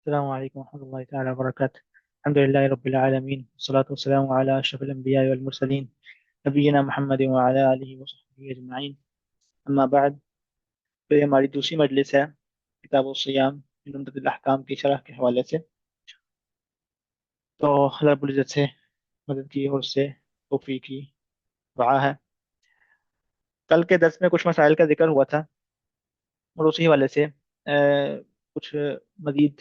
السلام عليكم ورحمة الله تعالى وبركاته. الحمد لله رب العالمين، والصلاة والسلام على أشرف الأنبياء والمرسلين، نبينا محمد وعلى آله وصحبه أجمعين. أما بعد، تو یہ ہماری دوسری مجلس ہے کتاب الصیام من عمدۃ الاحکام کی شرح کے حوالے سے. تو اللہ رب العزت سے مدد کی اور اس سے توفیق کی دعا ہے. کل کے درس میں کچھ مسائل کا ذکر ہوا تھا اور اسی حوالے سے کچھ مزید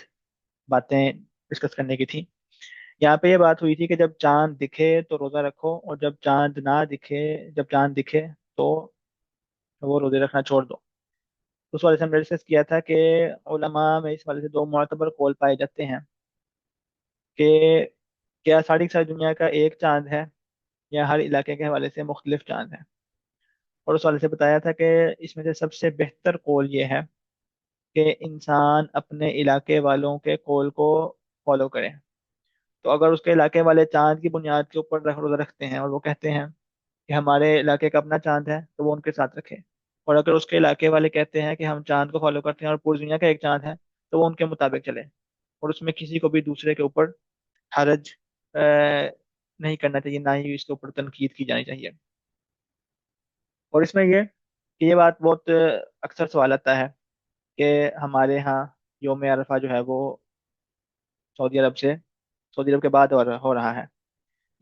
باتیں ڈسکس کرنے کی تھی. یہاں پہ یہ بات ہوئی تھی کہ جب چاند دکھے تو روزہ رکھو، اور جب چاند دکھے تو وہ روزے رکھنا چھوڑ دو. اس والے سے ہم نے ڈسکس کیا تھا کہ علماء میں اس والے سے دو معتبر قول پائے جاتے ہیں کہ کیا ساری کی ساری دنیا کا ایک چاند ہے یا ہر علاقے کے حوالے سے مختلف چاند ہے. اور اس والے سے بتایا تھا کہ اس میں سے سب سے بہتر قول یہ ہے کہ انسان اپنے علاقے والوں کے قول کو فالو کرے. تو اگر اس کے علاقے والے چاند کی بنیاد کے اوپر روزہ رکھتے ہیں اور وہ کہتے ہیں کہ ہمارے علاقے کا اپنا چاند ہے، تو وہ ان کے ساتھ رکھے. اور اگر اس کے علاقے والے کہتے ہیں کہ ہم چاند کو فالو کرتے ہیں اور پوری دنیا کا ایک چاند ہے، تو وہ ان کے مطابق چلے. اور اس میں کسی کو بھی دوسرے کے اوپر حرج نہیں کرنا چاہیے، نہ ہی اس کے اوپر تنقید کی جانی چاہیے. اور اس میں یہ کہ یہ بات بہت اکثر سوال آتا ہے کہ ہمارے ہاں یوم عرفہ جو ہے وہ سعودی عرب سے سعودی عرب کے بعد ہو رہا ہے،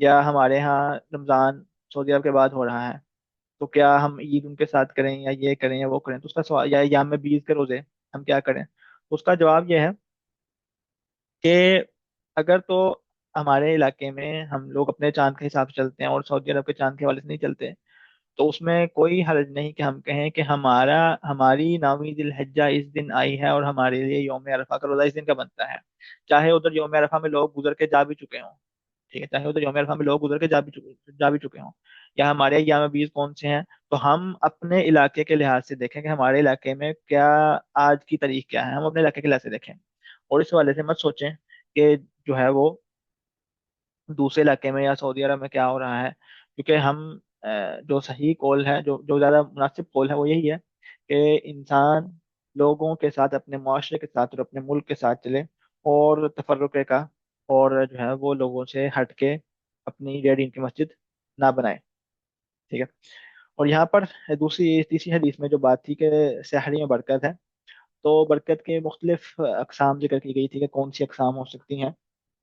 یا ہمارے ہاں رمضان سعودی عرب کے بعد ہو رہا ہے. تو کیا ہم عید ان کے ساتھ کریں یا یہ کریں یا وہ کریں؟ تو اس کا سوال، یا ایام میں 20 کے روزے ہم کیا کریں؟ تو اس کا جواب یہ ہے کہ اگر تو ہمارے علاقے میں ہم لوگ اپنے چاند کے حساب سے چلتے ہیں اور سعودی عرب کے چاند کے حوالے سے نہیں چلتے، تو اس میں کوئی حرج نہیں کہ ہم کہیں کہ ہماری نامی ذی الحجہ اس دن آئی ہے اور ہمارے لیے یوم عرفہ کا روزہ اس دن کا بنتا ہے. چاہے ادھر یوم عرفہ میں لوگ گزر کے جا بھی چکے ہوں، ٹھیک ہے، چاہے ادھر یوم عرفہ میں لوگ گزر کے جا بھی چکے ہوں، یا ہمارے ایام 20 کون سے ہیں. تو ہم اپنے علاقے کے لحاظ سے دیکھیں کہ ہمارے علاقے میں کیا آج کی تاریخ کیا ہے، ہم اپنے علاقے کے لحاظ سے دیکھیں. اور اس حوالے سے مت سوچیں کہ جو ہے وہ دوسرے علاقے میں یا سعودی عرب میں کیا ہو رہا ہے. کیونکہ ہم جو صحیح قول ہے، جو زیادہ مناسب قول ہے، وہ یہی ہے کہ انسان لوگوں کے ساتھ، اپنے معاشرے کے ساتھ اور اپنے ملک کے ساتھ چلے، اور تفرقے کا اور جو ہے وہ لوگوں سے ہٹ کے اپنی ڈیڑھ دین کی مسجد نہ بنائے. ٹھیک ہے. اور یہاں پر تیسری حدیث میں جو بات تھی کہ سحری میں برکت ہے، تو برکت کے مختلف اقسام ذکر کی گئی تھی کہ کون سی اقسام ہو سکتی ہیں.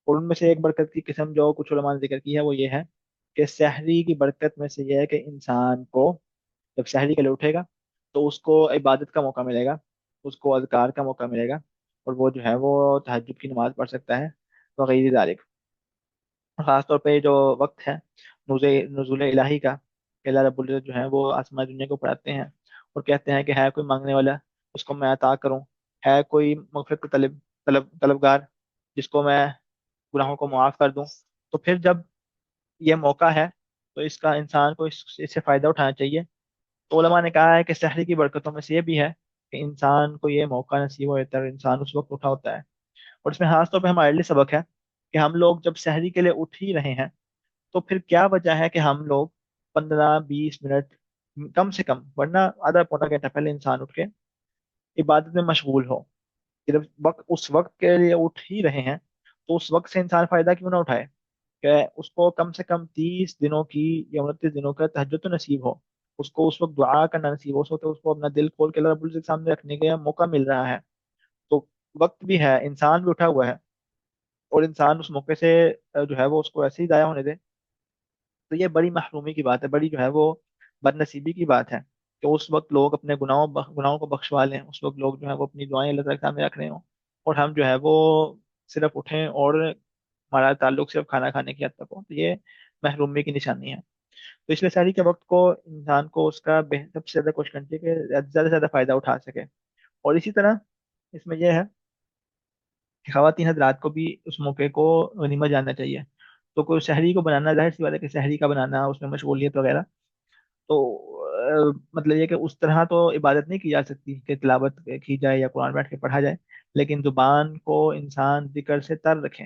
اور ان میں سے ایک برکت کی قسم جو کچھ علماء نے ذکر کی ہے وہ یہ ہے کہ سحری کی برکت میں سے یہ ہے کہ انسان کو جب سحری کے لیے اٹھے گا تو اس کو عبادت کا موقع ملے گا، اس کو اذکار کا موقع ملے گا، اور وہ جو ہے وہ تہجد کی نماز پڑھ سکتا ہے وغیرہ ذالک. خاص طور پہ جو وقت ہے نزول الہی کا، کہ اللہ رب العزت جو ہے وہ آسمان دنیا کو پڑھاتے ہیں اور کہتے ہیں کہ ہے کوئی مانگنے والا اس کو میں عطا کروں، ہے کوئی مغفرت کا طلبگار جس کو میں گناہوں کو معاف کر دوں. تو پھر جب یہ موقع ہے تو اس کا انسان کو اس سے فائدہ اٹھانا چاہیے. تو علماء نے کہا ہے کہ سحری کی برکتوں میں سے یہ بھی ہے کہ انسان کو یہ موقع نصیب ہو جاتا ہے اور انسان اس وقت اٹھا ہوتا ہے. اور اس میں خاص طور پہ ہمارے لیے سبق ہے کہ ہم لوگ جب سحری کے لیے اٹھ ہی رہے ہیں تو پھر کیا وجہ ہے کہ ہم لوگ 15-20 منٹ کم سے کم، ورنہ آدھا پونا گھنٹہ پہلے انسان اٹھ کے عبادت میں مشغول ہو. کہ جب اس وقت کے لیے اٹھ ہی رہے ہیں تو اس وقت سے انسان فائدہ کیوں نہ اٹھائے کہ اس کو کم سے کم 30 دنوں کی یا 29 دنوں کا تہجد تو نصیب ہو، اس کو اس وقت دعا کرنا نصیب ہو، اس کو اپنا دل کھول کے اللہ رب العزت کے سامنے رکھنے کا موقع مل رہا ہے. تو وقت بھی ہے، انسان بھی اٹھا ہوا ہے، اور انسان اس موقع سے جو ہے وہ اس کو ایسے ہی ضائع ہونے دے. تو یہ بڑی محرومی کی بات ہے، بڑی جو ہے وہ بد نصیبی کی بات ہے کہ اس وقت لوگ اپنے گناہوں کو بخشوا لیں، اس وقت لوگ جو ہے وہ اپنی دعائیں اللہ تعالیٰ کے سامنے رکھ رہے ہوں، اور ہم جو ہے وہ صرف اٹھیں اور ہمارا تعلق صرف کھانا کھانے کی حد تک ہو. تو یہ محرومی کی نشانی ہے. تو اس لیے سحری کے وقت کو انسان کو اس کا سب سے زیادہ کوشش کرنی چاہیے کہ زیادہ سے زیادہ فائدہ اٹھا سکے. اور اسی طرح اس میں یہ ہے کہ خواتین حضرات کو بھی اس موقع کو غنیمت جاننا چاہیے. تو کوئی شہری کو بنانا، ظاہر سی بات ہے کہ شہری کا بنانا، اس میں مشغولیت وغیرہ، تو مطلب یہ کہ اس طرح تو عبادت نہیں کی جا سکتی کہ تلاوت کی جائے یا قرآن بیٹھ کے پڑھا جائے، لیکن زبان کو انسان ذکر سے تر رکھے.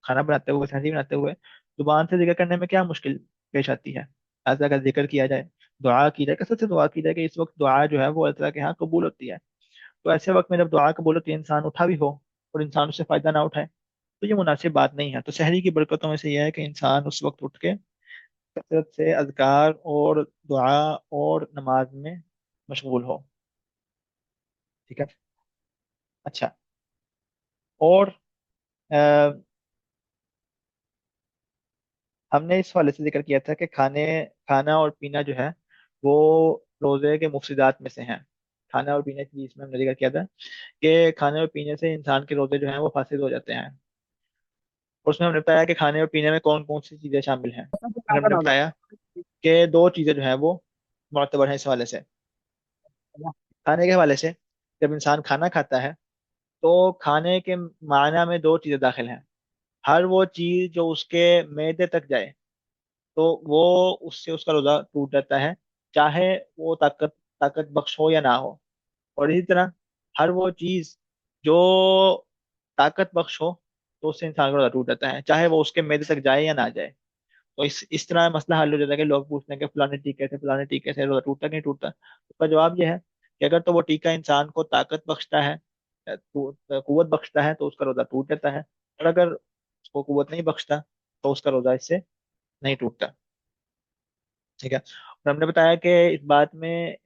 کھانا بناتے ہوئے، شہری بناتے ہوئے زبان سے ذکر کرنے میں کیا مشکل پیش آتی ہے؟ ایسا اگر ذکر کیا جائے، دعا کی جائے، کثرت سے دعا کی جائے، کہ اس وقت دعا جو ہے وہ اللہ تعالیٰ کے ہاں قبول ہوتی ہے. تو ایسے وقت میں جب دعا قبول ہوتی ہے، انسان اٹھا بھی ہو اور انسان उससे फ़ायदा ना उठाए, तो ये मुनासिब बात नहीं है। तो सहरी की बरकतों में से यह है कि इंसान उस वक्त उठ के कसरत से अज़कार और दुआ और नमाज में मशगूल हो। ठीक है। अच्छा, और अ, हमने इस हवाले से जिक्र किया था कि खाना और पीना जो है वो रोज़े के मुफसिदात में से हैं। खाना और पीने की चीज़ में हमने जिक्र किया था कि खाने और पीने से इंसान के रोज़े जो हैं वो फासिद हो जाते हैं। और उसमें हमने बताया कि खाने और पीने में कौन कौन सी चीज़ें शामिल हैं। फिर हमने बताया कि दो चीज़ें जो हैं वो मुअतबर हैं इस हवाले से। खाने के हवाले से, जब इंसान खाना खाता है तो खाने के माना में दो चीज़ें दाखिल हैं। हर वो चीज़ जो उसके मैदे तक जाए तो वो उससे उसका रोज़ा टूट जाता है, चाहे वो ताकत बख्श हो या ना हो। और इसी तरह हर वो चीज़ जो ताकत बख्श हो तो उससे इंसान का रोज़ा टूट जाता है, चाहे वो उसके मैदे तक जाए या ना जाए। तो इस तरह मसला हल हो जाता है कि लोग पूछते हैं कि फलाने टीके से रोज़ा टूटता कि नहीं टूटता। उसका जवाब यह है कि अगर तो वो टीका इंसान को ताकत बख्शता है, कुव्वत बख्शता है, तो उसका रोज़ा टूट जाता है। और अगर उसको कुव्वत नहीं बख्शता तो उसका रोज़ा इससे नहीं टूटता। ठीक है। और हमने बताया कि इस बात में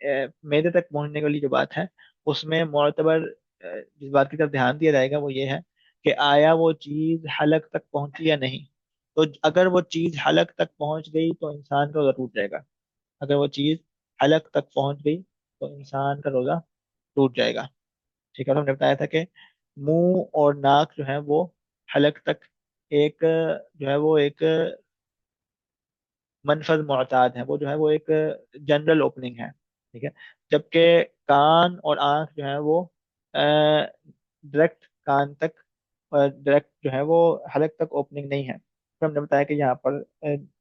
मैदे तक पहुंचने वाली जो बात है उसमें मोतबर जिस बात की तरफ ध्यान दिया जाएगा वो ये है कि आया वो चीज हलक तक पहुंची या नहीं। तो अगर वो चीज हलक तक पहुंच गई तो इंसान का रोजा टूट जाएगा। अगर वो चीज हलक तक पहुंच गई तो इंसान का रोजा टूट जाएगा। ठीक है। और हमने बताया था कि मुंह और नाक जो है वो हलक तक एक जो है वो एक मनफज मोहताद है, वो जो है वो एक जनरल ओपनिंग है। ठीक है। जबकि कान और आंख जो है वो डायरेक्ट कान तक, डायरेक्ट जो है वो हलक तक ओपनिंग नहीं है। फिर हमने बताया कि यहाँ पर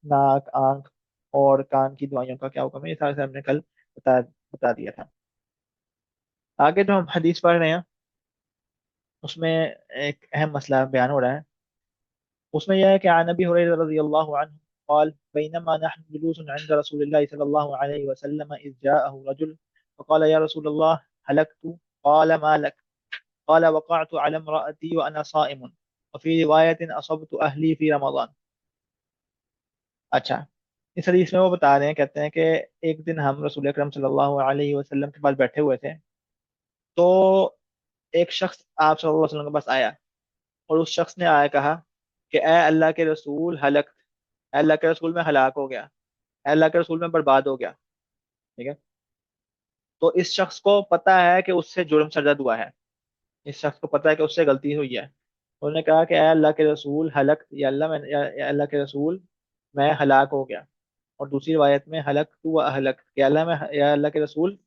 नाक, आंख और कान की दवाइयों का क्या हुक्म है, ये सारे से हमने कल बता दिया था। आगे जो हम हदीस पढ़ रहे हैं उसमें एक अहम मसला बयान हो रहा है। उसमें यह है कि आन नबी हुरैरा रज़ियल्लाहु अन्हु قال بينما نحن جلوس عند رسول الله صلى الله عليه وسلم إذ جاءه رجل فقال يا رسول الله هلكت. قال ما لك؟ قال وقعت على امرأتي وأنا صائم وفي رواية أصبت أهلي في رمضان. अच्छा, इस हदीस में वो बता रहे हैं, कहते हैं कि एक दिन हम रसूल अकरम सल्लल्लाहु अलैहि वसल्लम के पास बैठे हुए थे, तो एक शख्स आप सल्लल्लाहु अलैहि वसल्लम के पास आया और उस शख्स ने आया कहा कि ए अल्लाह के रसूल हलक, अल्लाह के रसूल में हलाक हो गया, अल्लाह के रसूल में बर्बाद हो गया। ठीक है। तो इस शख्स को पता है कि उससे जुर्म सरजद हुआ है, इस शख्स को पता है कि उससे गलती हुई है। उन्होंने कहा कि "ऐ अल्लाह के रसूल हलक, या अल्लाह मैं या अल्लाह के रसूल मैं हलाक हो गया।" और दूसरी रिवायत में हलक तू व अहलक, कि अल्लाह मैं, या अल्लाह के रसूल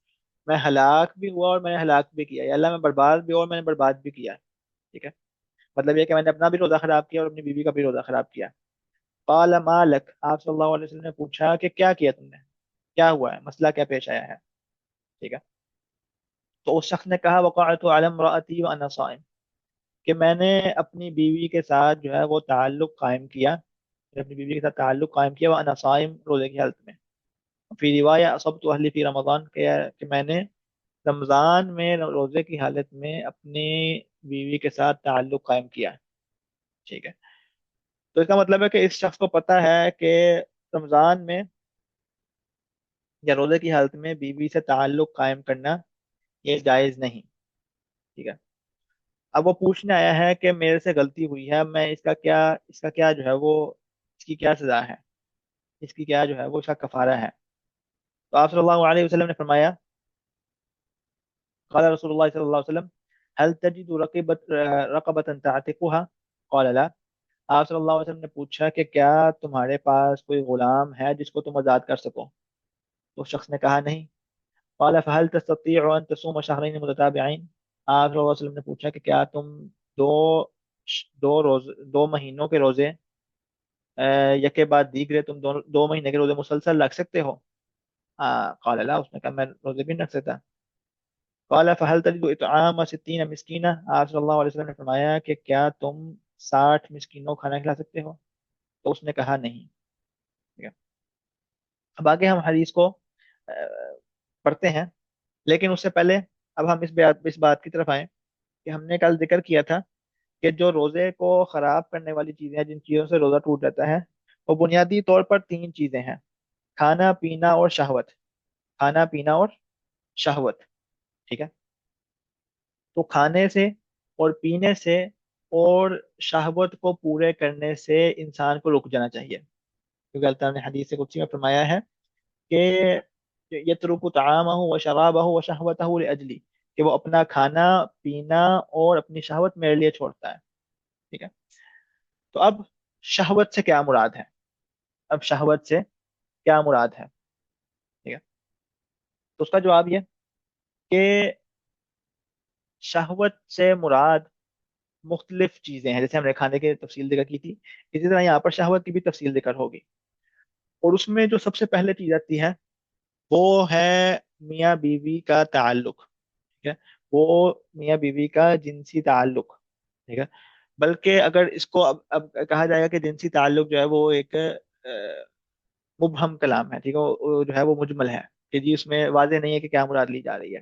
मैं हलाक भी हुआ और मैंने हलाक भी किया, या अल्लाह मैं बर्बाद भी हुआ और मैंने बर्बाद भी किया। ठीक है। मतलब ये कि मैंने अपना भी रोजा खराब किया और अपनी बीवी का भी रोजा खराब किया। काला मालक, आप सल्लल्लाहु अलैहि वसल्लम ने पूछा कि क्या किया तुमने, क्या हुआ है, मसला क्या पेश आया है। ठीक है। तो उस शख्स ने कहा वक़अतु अला इम्राअती व अना साइम, कि मैंने अपनी बीवी के साथ जो है वो ताल्लुक कायम किया, मैंने अपनी बीवी के साथ ताल्लुक कायम किया, व अना साइम, रोजे की हालत में। फिर रिवाया असब्तु अहली फी रमजान, कि मैंने रमजान में रोजे की हालत में अपनी बीवी के साथ ताल्लुक कायम किया। ठीक है। तो इसका मतलब है कि इस शख्स को पता है कि रमजान में या रोजे की हालत में बीवी से ताल्लुक कायम करना ये जायज नहीं। ठीक है। अब वो पूछने आया है कि मेरे से गलती हुई है, मैं इसका क्या जो है वो, इसकी क्या सजा है, इसकी क्या जो है वो इसका कफारा है। तो आप सल्लल्लाहु अलैहि वसल्लम ने फरमाया, क़ाल रसूलुल्लाह सल्लल्लाहु अलैहि वसल्लम हल तजिदु रक़बतन तअतिकुहा? क़ाल ला। आप सल्लल्लाहु अलैहि वसल्लम ने पूछा कि क्या तुम्हारे पास कोई गुलाम है जिसको तुम आजाद कर सको? तो उस शख्स ने कहा नहीं। क़ाल फहल तस्ततीअु अन तसूम शहरैन मुतताबिऐन? आप सल्लल्लाहु अलैहि वसल्लम ने पूछा कि क्या तुम दो दो महीनों के रोजे यके बाद दीगरे, तुम दो महीने के रोजे मुसलसल रख सकते हो? क़ाल ला, उसने कहा मैं रोजे भी नहीं रख सकता। क़ाल फहल तजिदु इत्आम सित्तीन मिस्कीना? आप सल्लल्लाहु अलैहि वसल्लम ने फरमाया कि क्या तुम 60 मिस्कीनों को खाना खिला सकते हो? तो उसने कहा नहीं। ठीक है। अब आगे हम हदीस को पढ़ते हैं, लेकिन उससे पहले अब हम इस बात की तरफ आए कि हमने कल जिक्र किया था کہ جو रोजे को खराब करने वाली चीजें हैं, जिन चीजों से रोजा टूट जाता है, वो बुनियादी तौर पर तीन चीजें हैं: खाना पीना और शहवत। खाना पीना और शहवत। ठीक है। तो खाने से और पीने से और शहवत को पूरे करने से इंसान को रुक जाना चाहिए, क्योंकि अल्लाह ताला ने हदीस कुदसी में फरमाया है कि यत्रुकु तआमहु व शराबहु व शहवतहु लिअजली, कि वो अपना खाना पीना और अपनी शहवत मेरे लिए छोड़ता है। ठीक है। तो अब शहवत से क्या मुराद है? अब शहवत से क्या मुराद है? ठीक है। तो उसका जवाब ये कि शहवत से मुराद मुख्तलिफ चीजें हैं। जैसे हमने खाने की तफसील जिक्र की थी, इसी तरह यहाँ पर शहवत की भी तफसील जिक्र होगी। और उसमें जो सबसे पहले चीज आती है वो है मियाँ बीवी का ताल्लुक। ठीक है। वो मियाँ बीवी का जिनसी ताल्लुक। ठीक है। बल्कि अगर इसको अब कहा जाएगा कि जिनसी ताल्लुक जो है वो एक मुबहम कलाम है। ठीक है। वो जो है वो मुजमल है, कि जी उसमें वाज़ेह नहीं है कि क्या मुराद ली जा रही है।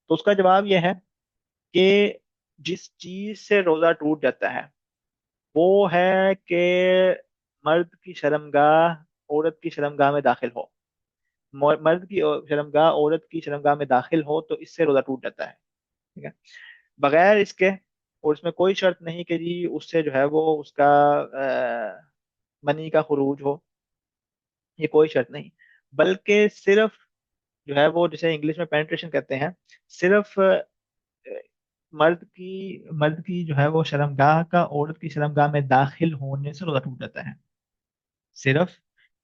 तो उसका जवाब यह है कि जिस चीज से रोजा टूट जाता है वो है कि मर्द की शर्मगाह औरत की शर्मगाह में दाखिल हो। मर्द की शर्मगाह औरत की शर्मगाह में दाखिल हो तो इससे रोजा टूट जाता है। ठीक है। बगैर इसके, और इसमें कोई शर्त नहीं कि जी उससे जो है वो उसका मनी का खुरूज हो, ये कोई शर्त नहीं। बल्कि सिर्फ जो है वो जिसे इंग्लिश में पेनिट्रेशन कहते हैं, सिर्फ मर्द की जो है वो शर्मगाह का औरत की शर्मगाह में दाखिल होने से रोजा टूट जाता है। सिर्फ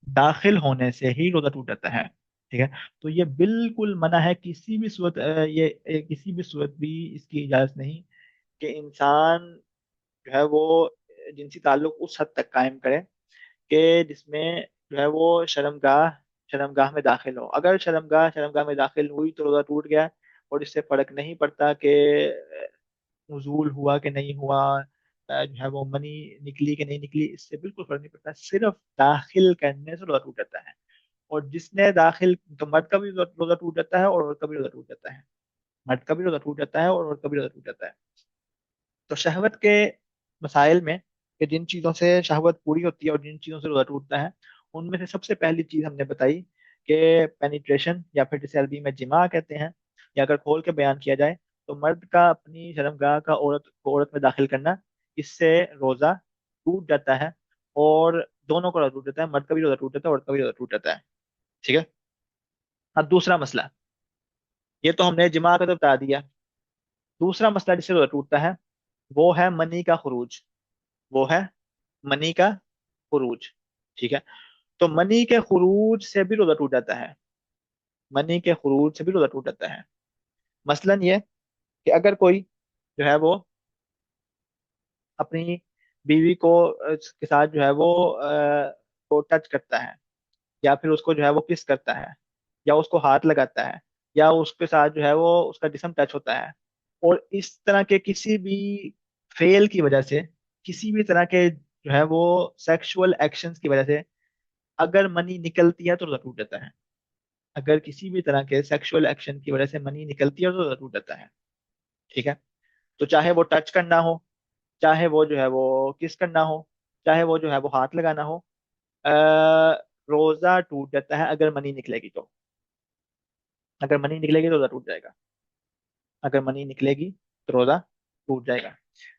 दाखिल होने से ही रोजा टूट जाता है। ठीक है। तो ये बिल्कुल मना है, किसी भी सूरत किसी भी सूरत भी इसकी इजाजत नहीं कि इंसान जो है वो जिनसी ताल्लुक उस हद तक कायम करे कि जिसमें जो है वो शर्मगाह शर्मगाह में दाखिल हो। अगर शर्मगाह शर्मगाह में दाखिल हुई तो रोजा टूट गया। और इससे फर्क नहीं पड़ता कि नुज़ूल हुआ कि नहीं हुआ, जो है वो मनी निकली कि नहीं निकली, इससे बिल्कुल फर्क नहीं पड़ता। सिर्फ दाखिल करने से रोजा टूट जाता है। और जिसने दाखिल, तो मर्द का भी रोजा टूट जाता है और औरत का भी रोजा टूट जाता है। मर्द का भी रोजा टूट जाता है और औरत का भी रोजा टूट जाता है। तो शहवत के मसाइल में, कि जिन चीज़ों से शहवत पूरी होती है और जिन चीज़ों से रोजा टूटता है, उनमें से सबसे पहली चीज़ हमने बताई कि पेनिट्रेशन, या फिर जिसे अरबी में जिमा कहते हैं, या अगर खोल के बयान किया जाए तो मर्द का अपनी शर्मगाह का औरत में दाखिल करना, इससे रोजा टूट जाता है। और दोनों का रोजा टूट जाता है, मर्द का भी रोजा टूट जाता है, औरत का भी रोजा टूट जाता है। ठीक है। अब दूसरा मसला, ये तो हमने जिमा का तो बता दिया। दूसरा मसला जिससे रोजा टूटता है वो है मनी का खुरूज। वो है मनी का खुरूज। ठीक है। तो मनी के खुरूज से भी रोजा टूट जाता है। मनी के खुरूज से भी रोजा टूट जाता है। मसलन ये कि अगर कोई जो है वो अपनी बीवी को के साथ जो है वो टच करता है, या फिर उसको जो है वो किस करता है, या उसको हाथ लगाता है, या उसके साथ जो है वो उसका जिस्म टच होता है, और इस तरह के किसी भी फेल की वजह से, किसी भी तरह के जो है वो सेक्सुअल एक्शंस की वजह से अगर मनी निकलती है तो रोजा टूट जाता है। अगर किसी भी तरह के सेक्सुअल एक्शन की वजह से मनी निकलती है तो रोजा टूट जाता है। ठीक है। तो चाहे वो टच करना हो, चाहे वो जो है वो किस करना हो, चाहे वो जो है वो हाथ लगाना हो, अ, रोजा टूट जाता है अगर मनी निकलेगी तो। अगर मनी निकलेगी तो रोजा टूट जाएगा। अगर मनी निकलेगी तो रोजा टूट जाएगा।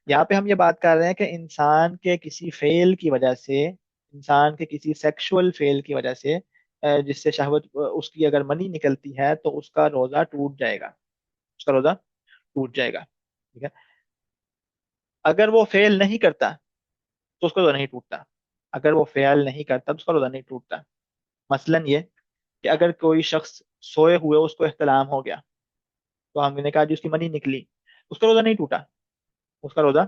यहाँ पे हम ये बात कर रहे हैं कि इंसान के किसी फेल की वजह से, इंसान के किसी सेक्सुअल फेल की वजह से, जिससे शहवत उसकी अगर मनी निकलती है तो उसका रोजा टूट जाएगा। उसका रोजा टूट जाएगा। ठीक है। अगर वो फेल नहीं करता तो उसका रोजा नहीं टूटता। अगर वो फेल नहीं करता तो उसका रोजा नहीं टूटता। मसलन ये कि अगर कोई शख्स सोए हुए उसको एहतलाम हो गया, तो हमने कहा जी उसकी मनी निकली, उसका रोजा नहीं टूटा। उसका रोजा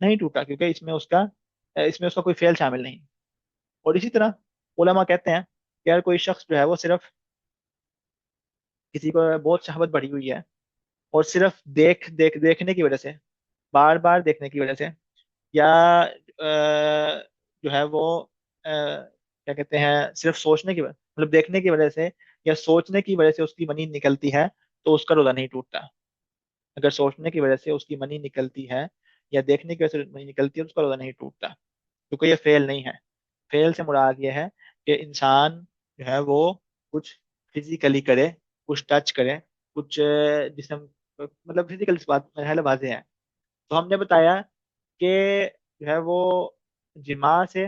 नहीं टूटा क्योंकि इसमें उसका कोई फेल शामिल नहीं। और इसी तरह उलमा कहते हैं कि अगर कोई शख्स जो है वो सिर्फ, किसी को बहुत शहवत बढ़ी हुई है और सिर्फ देखने की वजह से, बार बार देखने की वजह से, या जो है वो क्या कहते हैं, सिर्फ सोचने की वजह, मतलब देखने की वजह से या सोचने की वजह से उसकी मनी निकलती है तो उसका रोजा नहीं टूटता। अगर सोचने की वजह से उसकी मनी निकलती है یا देखने की वजह से मनी निकलती है तो उसका रोजा नहीं टूटता, क्योंकि ये फेल नहीं है। फेल से मुराद ये है कि इंसान जो है वो कुछ फिजिकली करे, कुछ टच करे, कुछ जिसम, मतलब फिजिकल बात है वाजे है। तो हमने बताया कि जो है वो जिमा से,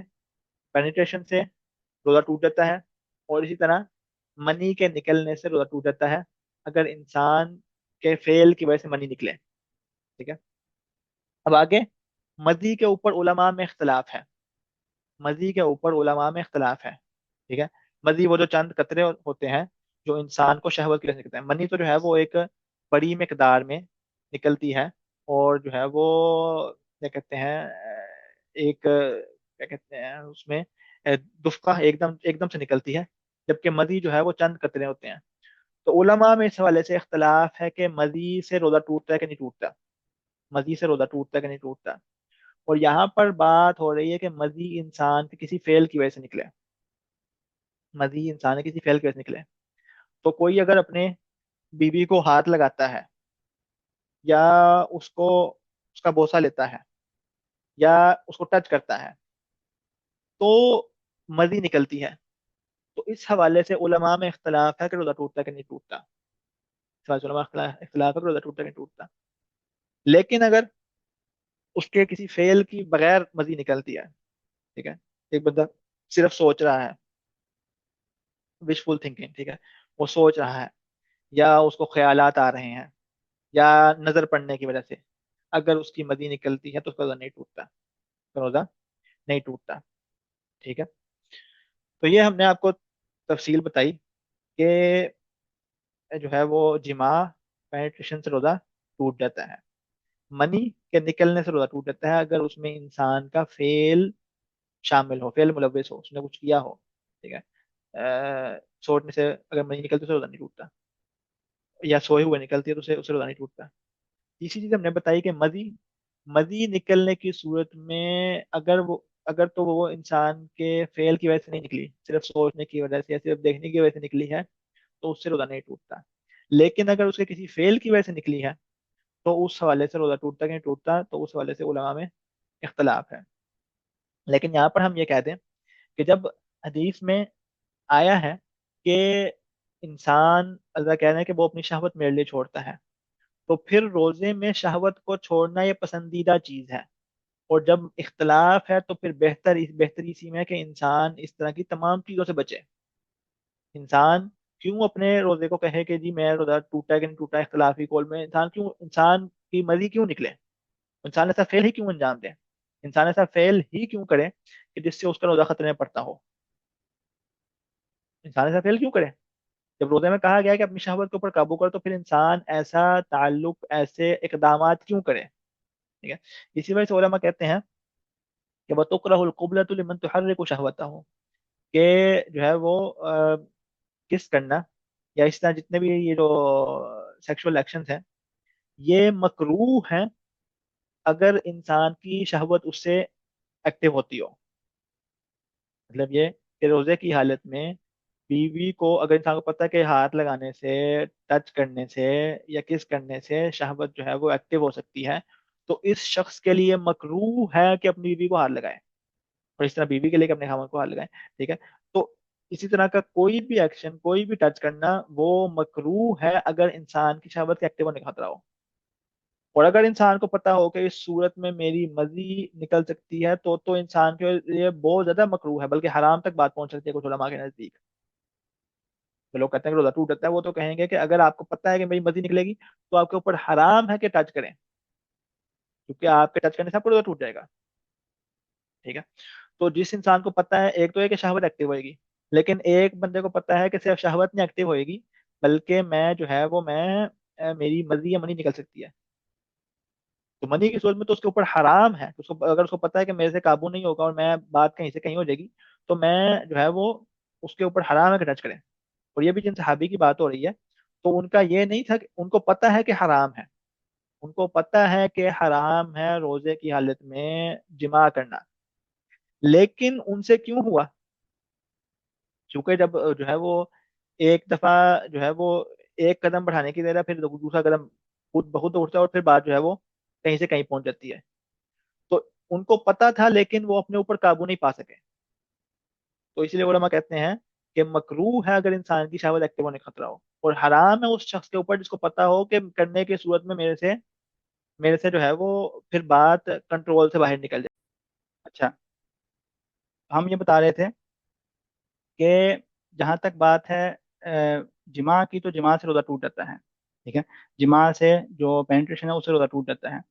पेनिट्रेशन से रोजा टूट जाता है, और इसी तरह मनी के निकलने से रोजा टूट जाता है, अगर इंसान के फेल की वजह से मनी निकले। ठीक है। अब आगे, मदी के ऊपर उलमा में इख्तलाफ है। मदी के ऊपर उलमा में इख्तलाफ है। ठीक है। मदी वो जो चंद कतरे होते हैं जो इंसान को शहवत की वजह से निकलते हैं। मनी तो जो है वो एक बड़ी मिकदार में निकलती है, और जो है वो क्या कहते हैं, एक क्या कहते हैं उसमें, दुफ्का एकदम एकदम से निकलती है, जबकि मदी जो है वो चंद कतरे होते हैं। तो उलमा में इस हवाले से इख्तलाफ है कि मदी से रोजा टूटता है कि नहीं टूटता, मदी से रोजा टूटता है कि नहीं टूटता। और यहाँ पर बात हो रही है कि मजी इंसान के किसी फेल की वजह से निकले, मजी इंसान के किसी फेल की वजह से निकले। तो कोई अगर अपने बीवी को हाथ लगाता है, या उसको, उसका बोसा लेता है, या उसको टच करता है, तो मजी निकलती है। तो इस हवाले से उलमा में इख्तलाफ है कि रोजा टूटता है कि नहीं टूटता। इस हवाले से उलमा में इख्तलाफ है कि रोजा टूटता है कि नहीं टूटता। लेकिन अगर उसके किसी फेल की बगैर मजी निकलती है, ठीक है, एक बंदा सिर्फ सोच रहा है, विशफुल थिंकिंग, ठीक है, वो सोच रहा है, या उसको ख्यालात आ रहे हैं, या नजर पड़ने की वजह से अगर उसकी मदी निकलती है तो उसका रोजा नहीं टूटता, उसका रोजा नहीं टूटता। ठीक है। तो ये हमने आपको तफसील बताई कि जो है वो जिमा, पेनिट्रेशन से रोजा टूट जाता है। मनी के निकलने से रोजा टूट जाता है अगर उसमें इंसान का फेल शामिल हो, फेल मुलव्वस हो, उसने कुछ किया हो। ठीक है। सोचने से अगर मनी निकलती है तो रोजा नहीं टूटता, या सोए हुए निकलती है तो उसे उसे रोजा नहीं टूटता। तीसरी चीज हमने बताई कि मदी, मदी निकलने की सूरत में अगर वो, अगर तो वो इंसान के फेल की वजह से नहीं निकली, सिर्फ सोचने की वजह से या सिर्फ देखने की वजह से निकली है, तो उससे रोजा नहीं टूटता। लेकिन अगर उसके किसी फेल की वजह से निकली है, तो उस हवाले से रोजा टूटता कि नहीं टूटता, तो उस हवाले से उलमा में इख्तलाफ है। लेकिन यहाँ पर हम ये कह दें कि जब हदीस में आया है कि इंसान, अल्लाह कह रहे हैं कि वो अपनी शहवत मेरे लिए छोड़ता है, तो फिर रोजे में शहवत को छोड़ना ये पसंदीदा चीज है। और जब इख्तलाफ है तो फिर बेहतर इसी में है कि इंसान इस तरह की तमाम चीजों से बचे। इंसान क्यों अपने रोजे को कहे कि जी मैं रोजा टूटा है कि नहीं टूटा, इख्तलाफी कौल में इंसान क्यों, इंसान की मर्जी क्यों निकले, इंसान ऐसा फेल ही क्यों अंजाम दे, इंसान ऐसा फेल ही क्यों करे कि जिससे उसका रोजा खतरे में पड़ता हो। इंसान ऐसा फेल क्यों करे, जब रोजे में कहा गया है कि अपनी शहवत के ऊपर काबू करो, तो फिर इंसान ऐसा ताल्लुक, ऐसे इकदामात क्यों करे। ठीक है। इसी वजह से उलमा कहते हैं कि वतुकरहुल कुबलतु लिमन तुहर्रिकु शहवतहु, कि जो है वो किस करना, या इस तरह जितने भी ये जो सेक्सुअल एक्शंस हैं, ये मकरूह हैं अगर इंसान की शहवत उससे एक्टिव होती हो। मतलब ये कि रोजे की हालत में बीवी को, अगर इंसान को पता है कि हाथ लगाने से, टच करने से, या किस करने से शहवत जो है वो एक्टिव हो सकती है, तो इस शख्स के लिए मकरूह है कि अपनी बीवी को हाथ लगाए, और इस तरह बीवी के लिए कि अपने खामन को हाथ लगाए। ठीक है। तो इसी तरह का कोई भी एक्शन, कोई भी टच करना, वो मकरूह है अगर इंसान की शहवत के एक्टिव होने का खतरा हो। और अगर इंसान को पता हो कि इस सूरत में मेरी मर्जी निकल सकती है, तो इंसान के लिए बहुत ज्यादा मकरूह है, बल्कि हराम तक बात पहुंच सकती है कुछ उलमा के नजदीक। जो लोग कहते हैं कि रोजा टूट जाता है, वो तो कहेंगे कि अगर आपको पता है कि मेरी मर्जी निकलेगी, तो आपके ऊपर हराम है कि टच करें, क्योंकि आपके टच करने से आपको रोजा टूट जाएगा। ठीक है। तो जिस इंसान को पता है, एक तो है कि शहवत एक्टिव होएगी, लेकिन एक बंदे को पता है कि सिर्फ शहवत नहीं एक्टिव होएगी, बल्कि मैं जो है वो मैं मेरी मर्जी या मनी निकल सकती है, तो मनी की सूरत में तो उसके ऊपर हराम है। उसको, अगर उसको पता है कि मेरे से काबू नहीं होगा और मैं बात कहीं से कहीं हो जाएगी, तो मैं जो है वो, उसके ऊपर हराम है कि टच करें। और ये भी जिन सहाबी की बात हो रही है, तो उनका ये नहीं था कि उनको पता है कि हराम है, उनको पता है कि हराम है रोजे की हालत में जिमा करना, लेकिन उनसे क्यों हुआ, क्योंकि जब जो है वो एक दफा जो है वो एक कदम बढ़ाने की देर है, फिर दूसरा कदम खुद बहुत उठता है, और फिर बात जो है वो कहीं से कहीं पहुंच जाती है। उनको पता था लेकिन वो अपने ऊपर काबू नहीं पा सके। तो इसलिए उलमा कहते हैं कि मकरूह है अगर इंसान की शहवत एक्टिव होने का खतरा हो, और हराम है उस शख्स के ऊपर जिसको पता हो कि करने की सूरत में मेरे से जो है वो फिर बात कंट्रोल से बाहर निकल जाए। अच्छा, हम ये बता रहे थे कि जहां तक बात है जिमा की, तो जिमा से रोजा टूट जाता है। ठीक है, जिमा से जो पेनिट्रेशन है उससे रोजा टूट जाता है।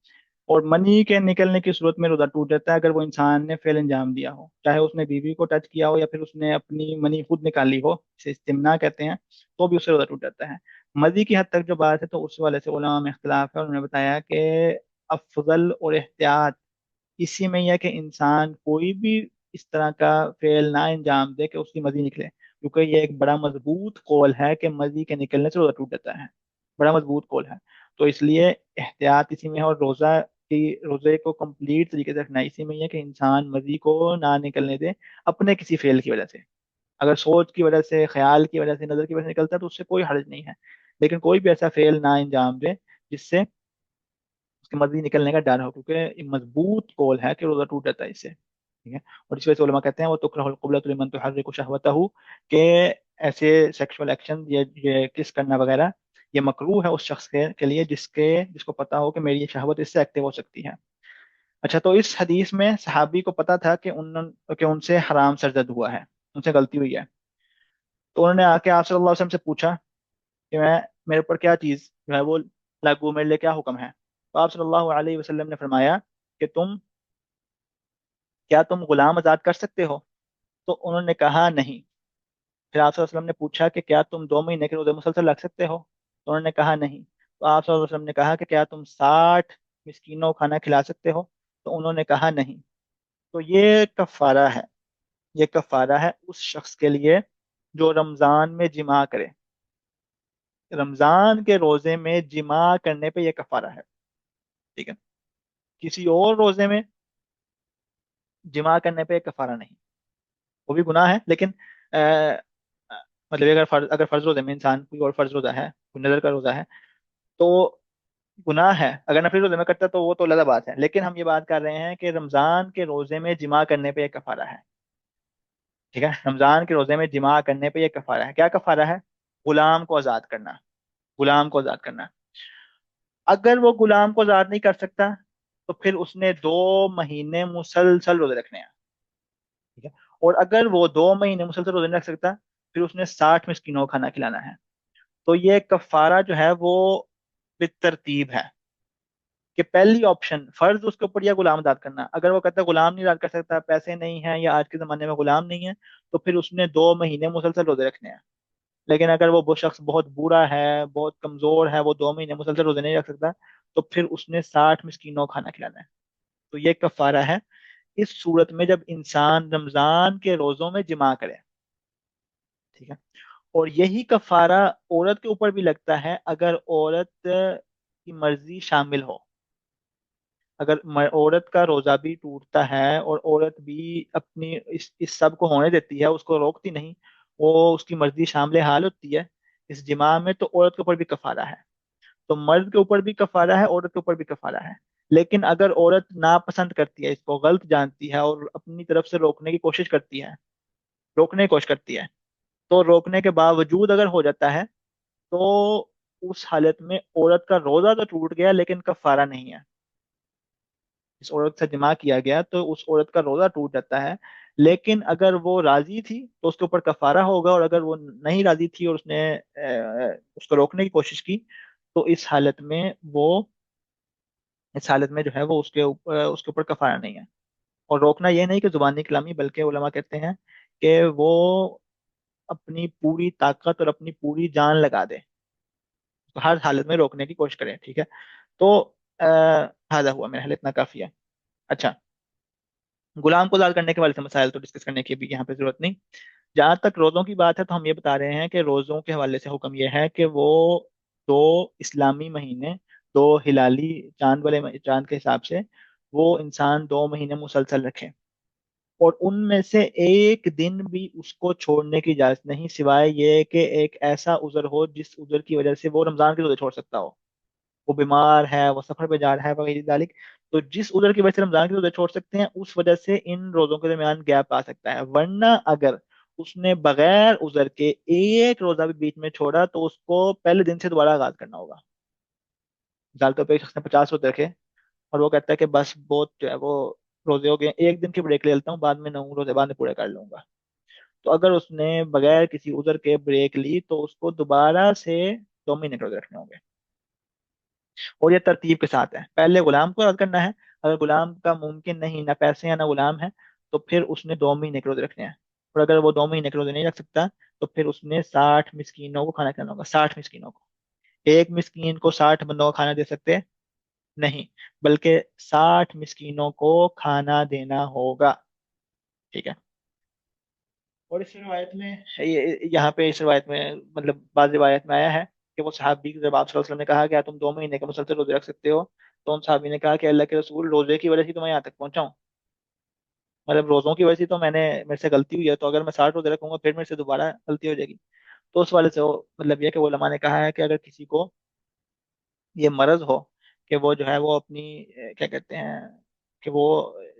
और मनी के निकलने की सूरत में रोजा टूट जाता है अगर वो इंसान ने फेल अंजाम दिया हो, चाहे उसने बीवी को टच किया हो या फिर उसने अपनी मनी खुद निकाली हो, इसे इस्तिमना कहते हैं, तो भी उससे रोजा टूट जाता है। मजी की हद तक जो बात है तो उस वाले से उलमा में इख्तिलाफ है, और उन्होंने बताया कि अफजल और एहतियात इसी में यह है कि इंसान कोई भी इस तरह का फेल ना अंजाम दे कि उसकी मजी निकले, क्योंकि ये एक बड़ा मजबूत कौल है कि मजी के निकलने से रोजा टूट जाता है। बड़ा मजबूत कौल है। तो इसलिए एहतियात इसी में है, और रोजे को कंप्लीट तरीके से रखना इसी में ही है कि इंसान मजी को ना निकलने दे अपने किसी फेल की वजह से। अगर सोच की वजह से, ख्याल की वजह से, नजर की वजह से निकलता है तो उससे कोई हर्ज नहीं है। लेकिन कोई भी ऐसा फेल ना अंजाम दे जिससे उसकी मर्जी निकलने का डर हो, क्योंकि ये मजबूत कौल है कि रोजा टूट जाता है इससे। ठीक है। और इस वजह से उलमा कहते हैं वो तुकरहुल क़ुबलतु लिमन तुहर्रिकु शहवतहु, कि ऐसे सेक्सुअल एक्शन, ये किस करना वगैरह, ये मकरूह है उस शख्स के लिए जिसको पता हो कि मेरी ये शहवत इससे एक्टिव हो सकती है। अच्छा, तो इस हदीस में सहाबी को पता था कि उनसे हराम सरजद हुआ है, उनसे गलती हुई है। तो उन्होंने आके आप सल्लल्लाहु अलैहि वसल्लम से पूछा कि मेरे ऊपर क्या चीज़ जो है वो लागू, मेरे लिए क्या हुक्म है। तो आप सल्लल्लाहु अलैहि वसल्लम ने फरमाया कि क्या तुम गुलाम आजाद कर सकते हो? तो उन्होंने कहा नहीं। फिर आप सल्लल्लाहु अलैहि वसल्लम ने पूछा कि क्या तुम 2 महीने के रोजे मुसलसल रख सकते हो? तो उन्होंने कहा नहीं। तो आप सल्लल्लाहु अलैहि वसल्लम ने कहा कि क्या तुम 60 मिस्कीनों को खाना खिला सकते हो? तो उन्होंने कहा नहीं। तो ये कफारा है। ये कफारा है उस शख्स के लिए जो रमजान में जिमा करे। रमजान के रोजे में जिमा करने पे ये कफारा है। ठीक है। किसी और रोजे में जिमा करने पे कफारा नहीं। वो भी गुनाह है, लेकिन अ, अ, मतलब अगर फर्ज रोजे में इंसान कोई और फर्ज रोजा है, कोई नजर का रोजा है, तो गुनाह है। अगर नफली रोजे में करता तो वो तो अलग बात है, लेकिन हम ये बात कर रहे हैं कि रमजान के रोजे में जिमा करने पे एक कफारा है। ठीक है, रमजान के रोजे में जिमा करने पे एक कफारा है। क्या कफारा है? गुलाम को आजाद करना। गुलाम को आजाद करना। अगर वो गुलाम को आजाद नहीं कर सकता तो फिर उसने 2 महीने मुसलसल रोजे रखने हैं। ठीक है। और अगर वो 2 महीने मुसलसल रोजे नहीं रख सकता, फिर उसने 60 मिस्कीनों को खाना खिलाना है। तो ये कफारा जो है वो बितरतीब है, कि पहली ऑप्शन फर्ज उसके ऊपर या गुलाम आजाद करना। अगर वो कहता है गुलाम नहीं आजाद कर सकता, पैसे नहीं है, या आज के जमाने में गुलाम नहीं है, तो फिर उसने 2 महीने मुसलसल रोजे रखने हैं। लेकिन अगर वो शख्स बहुत बुरा है, बहुत कमजोर है, वो 2 महीने मुसलसल रोजे नहीं रख सकता, तो फिर उसने 60 मिस्कीनों को खाना खिलाना है। तो ये कफारा है इस सूरत में जब इंसान रमजान के रोजों में जिमा करे। ठीक है। और यही कफारा औरत के ऊपर भी लगता है अगर औरत की मर्जी शामिल हो। अगर औरत का रोजा भी टूटता है और औरत भी अपनी इस सब को होने देती है, उसको रोकती नहीं, वो उसकी मर्जी शामिल हाल होती है इस जिमा में, तो औरत के ऊपर भी कफारा है। तो मर्द के ऊपर भी कफारा है, औरत के ऊपर भी कफारा है। लेकिन अगर औरत नापसंद करती है, इसको गलत जानती है और अपनी तरफ से रोकने की कोशिश करती है, रोकने की कोशिश करती है, तो रोकने के बावजूद अगर हो जाता है, तो उस हालत में औरत का रोजा तो टूट गया लेकिन कफारा नहीं है। इस औरत से जिमा किया गया तो उस औरत का रोजा टूट जाता है। लेकिन अगर वो राजी थी तो उसके ऊपर कफारा होगा, और अगर वो नहीं राजी थी और उसने उसको रोकने की कोशिश की, तो इस हालत में जो है वो उसके ऊपर कफारा नहीं है। और रोकना ये नहीं कि जुबानी कलामी, बल्कि उलमा कहते हैं कि वो अपनी पूरी ताकत और अपनी पूरी जान लगा दे, तो हर हालत में रोकने की कोशिश करें। ठीक है। तो हादा हुआ, मेरा हाल इतना काफी है। अच्छा, गुलाम को आजाद करने के वाले से मसाइल तो डिस्कस करने की भी यहाँ पे जरूरत नहीं। जहां तक रोजों की बात है तो हम ये बता रहे हैं कि रोजों के हवाले से हुक्म यह है कि वो 2 इस्लामी महीने, 2 हिलाली चांद के हिसाब से वो इंसान 2 महीने मुसलसल रखे, और उनमें से एक दिन भी उसको छोड़ने की इजाजत नहीं, सिवाय ये कि एक ऐसा उज़र हो जिस उज़र की वजह से वो रमजान के रोजे छोड़ सकता हो। वो बीमार है, वो सफर पे जा रहा है वगैरह दालिक, तो जिस उधर की वजह से रमजान के रोजे छोड़ सकते हैं, उस वजह से इन रोजों के दरमियान गैप आ सकता है। वरना अगर उसने बगैर उधर के एक रोजा भी बीच में छोड़ा तो उसको पहले दिन से दोबारा आगाज करना होगा। मिसाल के तौर पर एक शख्स ने 50 रोजे रखे और वो कहता है कि बस बहुत जो है वो रोजे हो गए, एक दिन की ब्रेक ले लेता हूँ, बाद में 9 रोजे बाद में पूरे कर लूंगा। तो अगर उसने बगैर किसी उधर के ब्रेक ली तो उसको दोबारा से 2 महीने के रोजे रखने होंगे। और ये तरतीब के साथ है, पहले गुलाम को याद करना है। अगर गुलाम का मुमकिन नहीं, ना पैसे हैं ना गुलाम है, तो फिर उसने 2 महीने के रोजे रखने हैं। और अगर वो 2 महीने के रोजे नहीं रख सकता, तो फिर उसने 60 मिस्कीनों को खाना खिलाना होगा, 60 मिस्कीनों को। एक मिस्कीन को 60 बंदों का खाना दे सकते हैं? नहीं, बल्कि 60 मिस्कीनों को खाना देना होगा। ठीक है। और इस रिवायत में, यहाँ पे इस रिवायत में मतलब बाद रिवायत में आया है कि वो सहाबी को जब आप सल्लल्लाहु अलैहि वसल्लम ने कहा कि तुम 2 महीने के मुसलसल रोजे रख सकते हो, तो उन सहाबी ने कहा कि अल्लाह के रसूल, रोजे की वजह से तो मैं यहाँ तक पहुंचा हूँ। मतलब रोजों की वजह से तो मेरे से गलती हुई है, तो अगर मैं 60 रोजे रखूंगा फिर मेरे से दोबारा गलती हो जाएगी। तो उस वाले से वो मतलब ये कि वो उलमा ने कहा है कि अगर किसी को ये मर्ज हो कि वो जो है वो अपनी क्या कहते हैं कि वो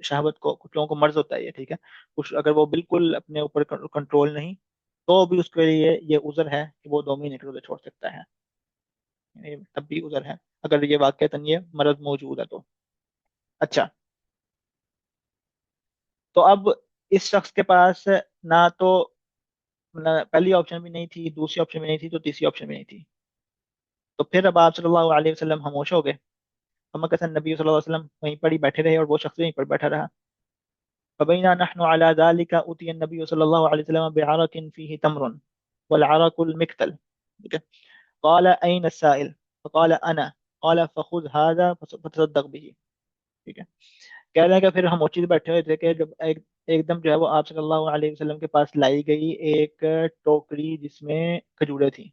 शहावत को, कुछ लोगों को मर्ज होता है ये, ठीक है, कुछ अगर वो बिल्कुल अपने ऊपर कंट्रोल नहीं, तो भी उसके लिए ये उज़र है कि वो 2 महीने के रोजे छोड़ सकता है। ये तब भी उज़र है अगर ये वाकई ये मर्ज मौजूद है तो। अच्छा, तो अब इस शख्स के पास ना तो पहली ऑप्शन भी नहीं थी, दूसरी ऑप्शन भी नहीं थी, तो तीसरी ऑप्शन भी नहीं थी। तो फिर अब आप सल्लल्लाहु अलैहि वसल्लम खामोश हो गए। हम कहते नबी सल्लल्लाहु अलैहि वसल्लम वहीं पर ही बैठे रहे और वो शख्स वहीं पर बैठा रहा। फबैना नहनु अला ज़ालिका उतिय नबी सल्लल्लाहु अलैहि वसल्लम बिअरक़िन फ़ीही तम्रुन वल अरक़ुल मिक्तल। ठीक है। क़ाल अयन अस्साइल फ़क़ाल अना क़ाल फ़ख़ुज़ हाज़ा फ़तसद्दक़ बिही। ठीक है। कह रहे हैं कि फिर हम उचित बैठे हुए थे कि जब एकदम जो है वो आप सल्लल्लाहु अलैहि वसल्लम के पास लाई गई एक टोकरी जिसमें खजूरें थी।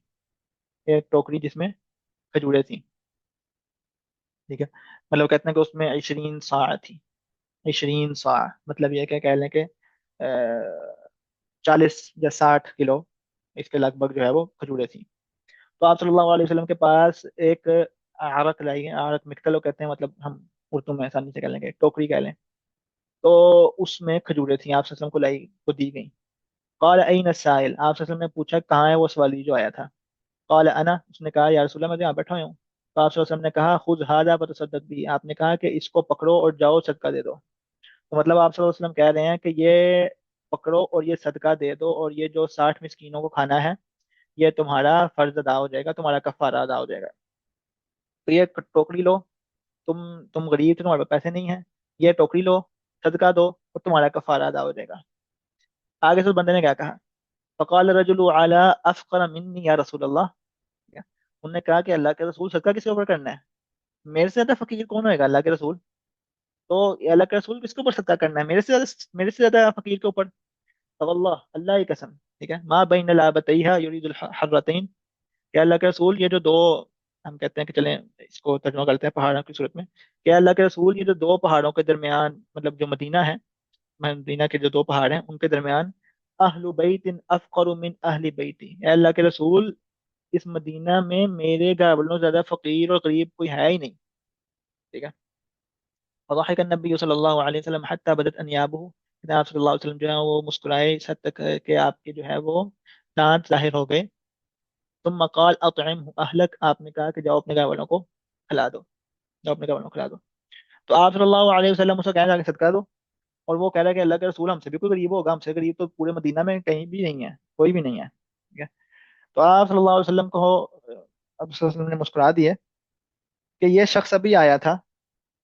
एक टोकरी जिसमें खजूरें थी। ठीक है। मतलब कहते हैं कि उसमें 20 सा थी। 20 सा मतलब ये क्या कह लें कि 40 या 60 किलो इसके लगभग जो है वो खजूरें थी। तो आप सल्लल्लाहु अलैहि वसल्लम के पास एक आरक लाई है, आरक मिक्तलो कहते हैं, मतलब हम उर्दू में आसानी से कह लेंगे टोकरी कह लें। तो उसमें खजूरें थी, आप सल्लल्लाहु अलैहि वसल्लम को दी गई। कॉल अयन साइल, आप सल्लल्लाहु अलैहि वसल्लम ने पूछा कहाँ है वो सवाली जो आया था। कॉल अना, उसने कहा या रसूल अल्लाह, मैं तो यहाँ बैठा हुआ हूँ। तो आप सल्लल्लाहु अलैहि वसल्लम ने कहा खुद हादा फतसद्दक भी, आपने कहा कि इसको पकड़ो और जाओ सदका दे दो। तो मतलब आप सल्लल्लाहु अलैहि वसल्लम कह रहे हैं कि ये पकड़ो और ये सदका दे दो, और ये जो 60 मिस्कीनों को खाना है, ये तुम्हारा फर्ज अदा हो जाएगा, तुम्हारा कफारा अदा हो जाएगा। तो ये टोकरी लो, तुम गरीब थे, तुम्हारे पास पैसे नहीं है, ये टोकरी लो, सदका दो, और तुम्हारा कफारा अदा हो जाएगा। आगे से उस बंदे ने क्या कहा, फ़क़ाल रजुलु अला अफ़क़र मिन्नी या रसूल अल्लाह। उन्होंने कहा कि अल्लाह के रसूल, सदका किसके ऊपर करना है? मेरे से ज्यादा फकीर कौन होएगा अल्लाह के रसूल? तो ये अल्लाह के रसूल किसके ऊपर सदका करना है, मेरे से ज्यादा फकीर के ऊपर? अल्लाह, अल्लाह की कसम, ठीक है, माँ बैन लाबतैहा युरीदुल हर्रतैन, क्या अल्लाह के रसूल ये जो दो, हम कहते हैं कि चलें इसको तर्जुमा करते हैं पहाड़ों की सूरत में, क्या अल्लाह के रसूल ये जो दो पहाड़ों के दरमियान, मतलब जो मदीना है, मदीना के जो दो पहाड़ हैं उनके दरमियान, अहलु बैतिन अफकरु मिन अहली बैती, ए अल्लाह के रसूल इस मदीना में मेरे घर वालों से ज्यादा फकीर और गरीब कोई है ही नहीं। ठीक है। फضحك النبي صلى الله عليه وسلم حتى بدت अनयाबुहु, आप सल्लल्लाहु अलैहि वसल्लम जो है वो मुस्कुराए इस हद तक कि आपके जो है वो दांत जाहिर हो गए। तुम मकाल अतइमहु अहलक, आपने कहा कि जाओ अपने घर वालों को खिला दो, जाओ अपने घर वालों को खिला दो। तो आप सल्लल्लाहु अलैहि वसल्लम उसे कहने लगे सदका दो, और वो कह रहा है कि अल्लाह के रसूल हमसे भी कोई गरीब होगा, हमसे गरीब तो पूरे मदीना में कहीं भी नहीं है, कोई भी नहीं है। ठीक है। तो आप सल्लल्लाहु अलैहि वसल्लम को अब सल्लल्लाहु अलैहि वसल्लम ने मुस्कुरा दिया कि ये शख्स अभी आया था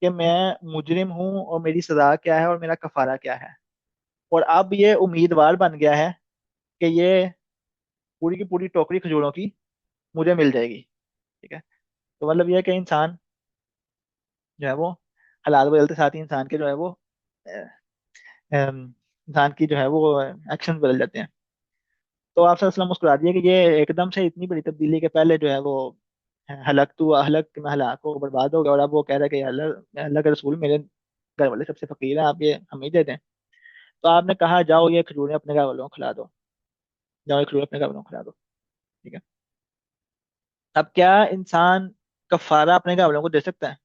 कि मैं मुजरिम हूँ और मेरी सजा क्या है और मेरा कफारा क्या है, और अब ये उम्मीदवार बन गया है कि ये पूरी की पूरी टोकरी खजूरों की मुझे मिल जाएगी। ठीक है। तो मतलब ये है कि इंसान जो है वो हालात बदलते साथ ही इंसान के जो है वो इंसान की जो है वो एक्शन बदल जाते हैं। तो आप सल्लल्लाहु अलैहि वसल्लम मुस्कुरा दिया कि ये एकदम से इतनी बड़ी तब्दीली के पहले जो है वो हलक तू हलक, मैं हलाक हो बर्बाद हो गया, और अब वो कह रहा है कि अल्लाह, अल्लाह के रसूल मेरे घर वाले सबसे फकीर हैं, आप ये हमें ही दे दें। तो आपने कहा जाओ ये खजूरें अपने घर वालों को खिला दो, जाओ ये खजूरें अपने घर वालों को खिला दो। ठीक है। अब क्या इंसान कफारा अपने घर वालों को दे सकता है?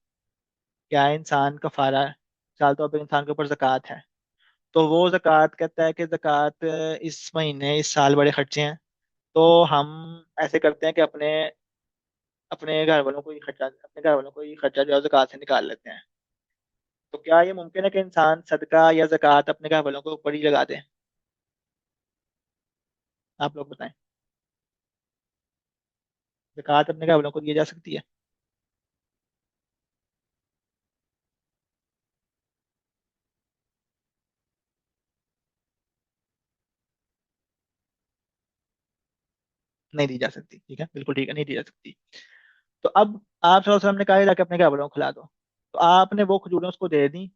क्या इंसान कफारा, मिसाल तौर पर इंसान के ऊपर ज़कात है, तो वो ज़कात कहता है कि ज़कात इस महीने इस साल बड़े खर्चे हैं, तो हम ऐसे करते हैं कि अपने अपने घर वालों को ही खर्चा, अपने घर वालों को ही खर्चा जो है ज़कात से निकाल लेते हैं। तो क्या ये मुमकिन है कि इंसान सदका या ज़कात अपने घर वालों के ऊपर ही लगा दे? आप लोग बताएं। ज़कात अपने घर वालों को दी जा सकती है? नहीं दी जा सकती, ठीक है, बिल्कुल ठीक है, नहीं दी जा सकती। तो अब आप सल्लल्लाहु अलैहि वसल्लम ने कहा जाके अपने घर वालों को खिला दो, तो आपने वो खजूरें उसको दे दी,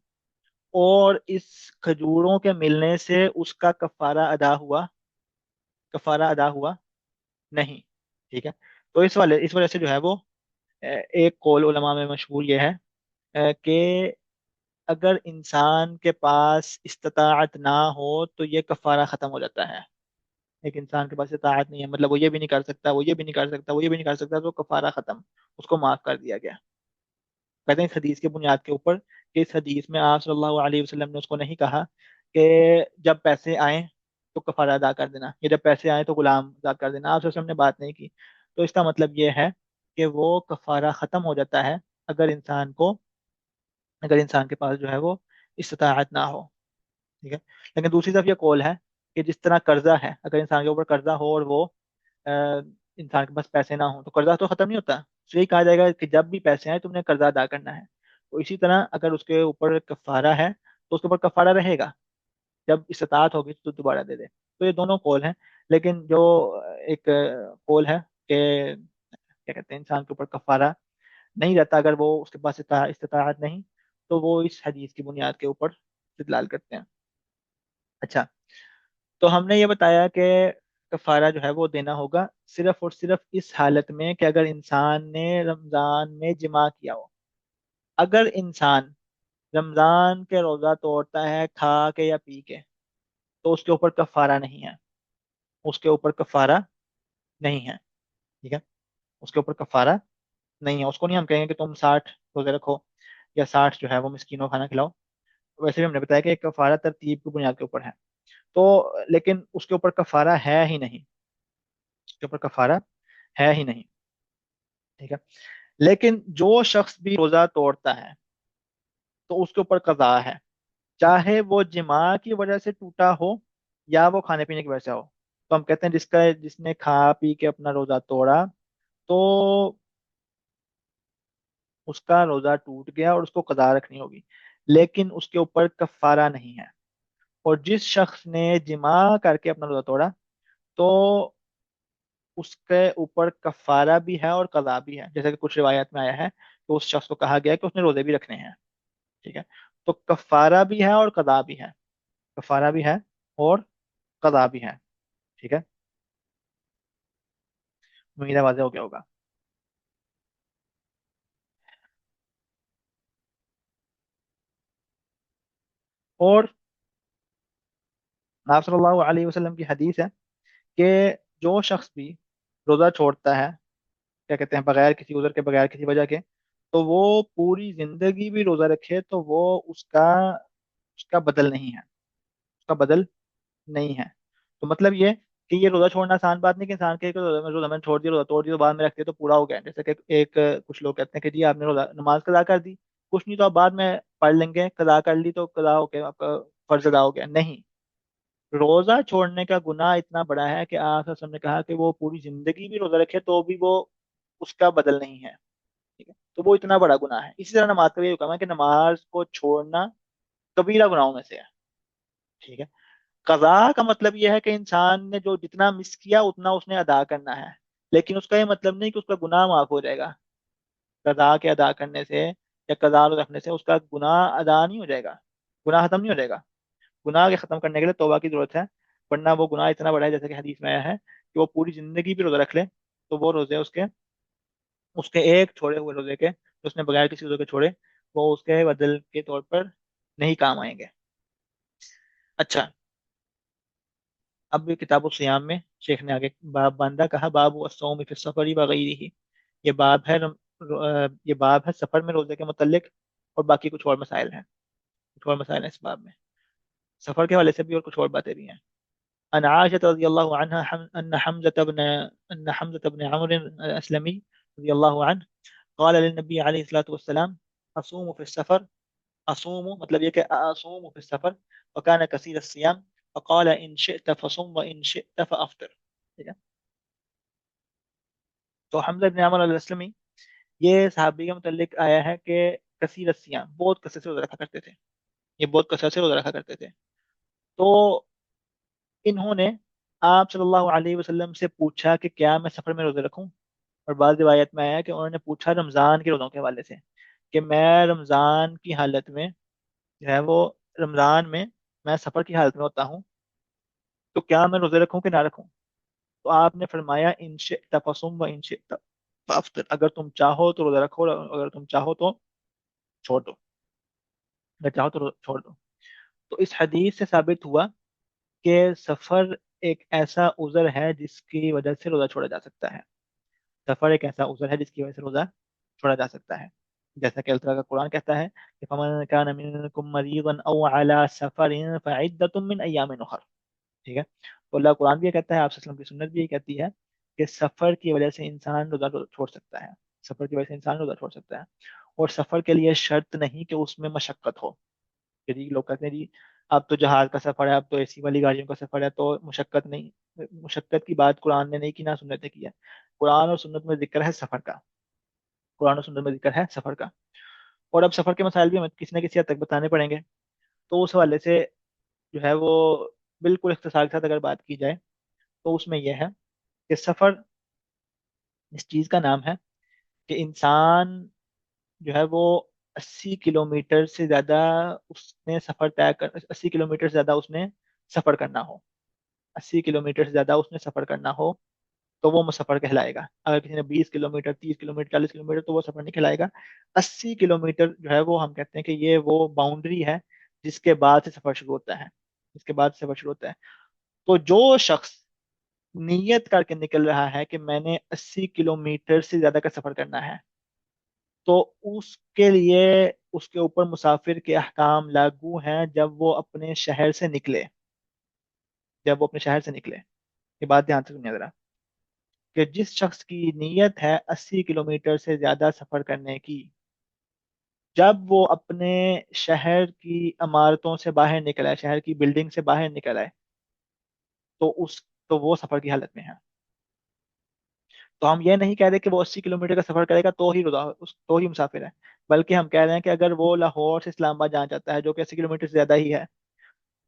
और इस खजूरों के मिलने से उसका कफारा अदा हुआ? कफारा अदा हुआ नहीं, ठीक है। तो इस वजह से जो है वो एक कौल उलमा में मशहूर ये है कि अगर इंसान के पास इस्तिताअत ना हो तो ये कफारा खत्म हो जाता है। एक इंसान के पास इस्तिताअत नहीं है, मतलब वो ये भी नहीं कर सकता, वो ये भी नहीं कर सकता, वो ये भी नहीं कर सकता, तो कफारा खत्म, उसको माफ कर दिया गया। कहते हैं इस हदीस की बुनियाद के ऊपर कि इस हदीस में आप सल्लल्लाहु अलैहि वसल्लम ने उसको नहीं कहा कि जब पैसे आए तो कफारा अदा कर देना, या जब पैसे आए तो गुलाम आजाद कर देना, आप सल्लल्लाहु अलैहि वसल्लम ने बात नहीं की। तो इसका मतलब ये है कि वो कफारा खत्म हो जाता है अगर इंसान को, अगर इंसान के पास जो है वो इस्तिताअत ना हो, ठीक है। लेकिन दूसरी तरफ ये कौल है कि जिस तरह कर्जा है, अगर इंसान के ऊपर कर्जा हो और वो अ, इंसान के पास पैसे ना हो तो कर्जा तो खत्म नहीं होता, तो यही कहा जाएगा कि जब भी पैसे आए तुमने कर्जा अदा करना है। तो इसी तरह अगर उसके ऊपर कफारा है तो उसके ऊपर कफारा रहेगा, जब इस्तात होगी तो दोबारा दे दे। तो ये दोनों कौल हैं। लेकिन जो एक कौल है कि क्या कहते हैं इंसान के ऊपर कफारा नहीं रहता अगर वो उसके पास इस्तात नहीं, तो वो इस हदीस की बुनियाद के ऊपर इस्तेदलाल करते हैं। अच्छा, तो हमने ये बताया कि कफारा जो है वो देना होगा सिर्फ और सिर्फ इस हालत में कि अगर इंसान ने रमजान में जिमा किया हो। अगर इंसान रमजान के रोजा तोड़ता है खा के या पी के, तो उसके ऊपर कफारा नहीं है, उसके ऊपर कफारा नहीं है, ठीक है। उसके ऊपर कफारा नहीं है, उसको नहीं हम कहेंगे कि तुम 60 रोजे रखो या 60 जो है वो मिस्कीनों को खाना खिलाओ। वैसे भी हमने बताया कि एक कफारा तरतीब की बुनियाद के ऊपर है। तो लेकिन उसके ऊपर कफारा है ही नहीं, उसके ऊपर कफारा है ही नहीं, ठीक है। लेकिन जो शख्स भी रोजा तोड़ता है तो उसके ऊपर कज़ा है, चाहे वो जिमा की वजह से टूटा हो या वो खाने पीने की वजह से हो। तो हम कहते हैं जिसने खा पी के अपना रोजा तोड़ा, तो उसका रोजा टूट गया और उसको कज़ा रखनी होगी, लेकिन उसके ऊपर कफारा नहीं है। और जिस शख्स ने जिमा करके अपना रोजा तोड़ा, तो उसके ऊपर कफारा भी है और कज़ा भी है, जैसे कि कुछ रिवायत में आया है कि उस शख्स को कहा गया है कि उसने रोजे भी रखने हैं, ठीक है। तो कफारा भी है और कदा भी है, कफारा भी है और कदा भी है, ठीक है। उम्मीद है वाज़ेह हो गया होगा। और आप सल्लल्लाहु अलैहि वसल्लम की हदीस है कि जो शख्स भी रोज़ा छोड़ता है, क्या कहते हैं, बगैर किसी उज़र के, बगैर किसी वजह के, तो वो पूरी जिंदगी भी रोज़ा रखे तो वो उसका उसका बदल नहीं है, उसका बदल नहीं है। तो मतलब ये कि ये रोजा छोड़ना आसान बात नहीं कि इंसान के रोजा मैंने छोड़ दिया, रोजा तोड़ दिया, तो बाद में रख दिया तो पूरा हो गया। जैसे कि कुछ लोग कहते हैं कि जी आपने रोजा नमाज कदा कर दी, कुछ नहीं तो आप बाद में पढ़ लेंगे, कदा कर ली तो कदा हो गया, आपका फर्ज अदा हो गया, नहीं। रोजा छोड़ने का गुनाह इतना बड़ा है कि आप वसल्लम ने कहा कि वो पूरी जिंदगी भी रोजा रखे तो भी वो उसका बदल नहीं है, ठीक है। तो वो इतना बड़ा गुनाह है। इसी तरह नमाज का भी ये हुक्म है कि नमाज को छोड़ना कबीरा गुनाहों में से है, ठीक है। कज़ा का मतलब यह है कि इंसान ने जो जितना मिस किया उतना उसने अदा करना है, लेकिन उसका ये मतलब नहीं कि उसका गुनाह माफ हो जाएगा। कज़ा के अदा करने से या कज़ा रखने से उसका गुनाह अदा नहीं हो जाएगा, गुनाह खत्म नहीं हो जाएगा। गुनाह के खत्म करने के लिए तौबा की जरूरत है, वरना वो गुनाह इतना बड़ा है, जैसे कि हदीस में आया है कि वो पूरी जिंदगी भी रोजा रख ले तो वो रोजे उसके, उसके एक छोड़े हुए रोजे के जो उसने बगैर किसी रोजे के छोड़े, वो उसके बदल के तौर पर नहीं काम आएंगे। अच्छा, अब किताब सियाम में शेख ने आगे बाब बांधा, कहा बाब अस्सौम फी सफरी वगैरह ही। ये बाब है ये बाब है सफर में रोजे के मुतल्लिक اور बाकी कुछ और मसाइल हैं, कुछ और मसाइल हैं इस बाब में, सफर के हवाले से भी और कुछ और बातें भी हैं। अन आयशा रज़ियल्लाहु अन्हा अन्न हमज़ा इब्न अम्र अस्लमी रज़ियल्लाहु अन्हु क़ाल लिन्नबी अलैहि सल्लतु वस्सलाम असूमु फी सफर, असूमु मतलब ये कि असूमु फी सफर व कान कसीर सियाम फ़क़ाल इन शिअत फसुम व इन शिअत फ़अफ़्तिर। ठीक है, तो हमज़ा इब्न अम्र अल-अस्लमी, ये सहाबी के मुतल्लिक आया है कि कसीर सियाम, बहुत कसरत से रोजा रखा करते थे, ये बहुत कसरत से रोजा रखा करते थे। तो इन्होंने आप सल्लल्लाहु अलैहि वसल्लम से पूछा कि क्या मैं सफर में रोजे रखूं, और बाद रिवायत में आया कि उन्होंने पूछा रमजान के रोजों के हवाले से कि मैं रमजान की हालत में जो है वो, रमजान में मैं सफर की हालत में होता हूँ, तो क्या मैं रोजे रखूं कि ना रखूं। तो आपने फरमाया इन शिअत फसुम व इन शिअत फअफ्तिर, अगर तुम चाहो तो रोजा रखो, और अगर तुम चाहो तो छोड़ दो, अगर चाहो तो छोड़ दो। तो इस हदीस से साबित हुआ कि सफर एक ऐसा उज़र है जिसकी वजह से रोजा छोड़ा जा सकता है। सफर एक ऐसा उज़र है जिसकी वजह से रोजा छोड़ा जा सकता है। जैसा कि अल्लाह ताला का कुरान कहता है कि फमन कान मिनकुम मरीदन औ अला सफरिन फइद्दतुम मिन अय्यामिन उखर। ठीक है, तो अल्लाह कुरान भी ये कहता है, आप सल्लल्लाहु अलैहि वसल्लम की सुन्नत भी ये कहती है कि सफर की वजह से इंसान रोजा छोड़ सकता है, सफर की वजह से इंसान रोजा छोड़ सकता है। और सफर के लिए शर्त नहीं कि उसमें मशक्कत हो। यदि लोग कहते हैं जी अब तो जहाज का सफर है, अब तो एसी वाली गाड़ियों का सफर है, तो मुशक्कत नहीं, मुशक्कत की बात कुरान ने नहीं की, ना सुन्नत ने की है। कुरान और सुन्नत में जिक्र है सफर का, कुरान और सुन्नत में जिक्र है सफर का। और अब सफर के मसाइल भी हमें किसी न किसी हद तक बताने पड़ेंगे। तो उस हवाले से जो है वो बिल्कुल इख्तिसार के साथ अगर बात की जाए तो उसमें यह है कि सफर इस चीज का नाम है कि इंसान जो है वो 80 किलोमीटर से ज्यादा उसने सफर तय कर, 80 किलोमीटर से ज्यादा उसने सफर करना हो, 80 किलोमीटर से ज्यादा उसने सफर करना हो, तो वो मुसफर कहलाएगा। अगर किसी ने 20 किलोमीटर, 30 किलोमीटर, 40 किलोमीटर, तो वो सफर नहीं कहलाएगा। 80 किलोमीटर जो है वो हम कहते हैं कि ये वो बाउंड्री है जिसके बाद से सफर शुरू होता है, जिसके बाद से सफर शुरू होता है। तो जो शख्स नियत करके निकल रहा है कि मैंने 80 किलोमीटर से ज्यादा का सफर करना है, तो उसके लिए उसके ऊपर मुसाफिर के अहकाम लागू हैं जब वो अपने शहर से निकले, जब वो अपने शहर से निकले। ये बात ध्यान से सुनिए जरा, कि जिस शख्स की नीयत है 80 किलोमीटर से ज्यादा सफर करने की, जब वो अपने शहर की इमारतों से बाहर निकला है, शहर की बिल्डिंग से बाहर निकला है, तो उस तो वो सफर की हालत में है। तो हम ये नहीं कह रहे कि वो 80 किलोमीटर का सफर करेगा तो ही रोजा, उस तो ही मुसाफिर है, बल्कि हम कह रहे हैं कि अगर वो लाहौर से इस्लामाबाद जाना चाहता है, जो कि 80 किलोमीटर से ज्यादा ही है,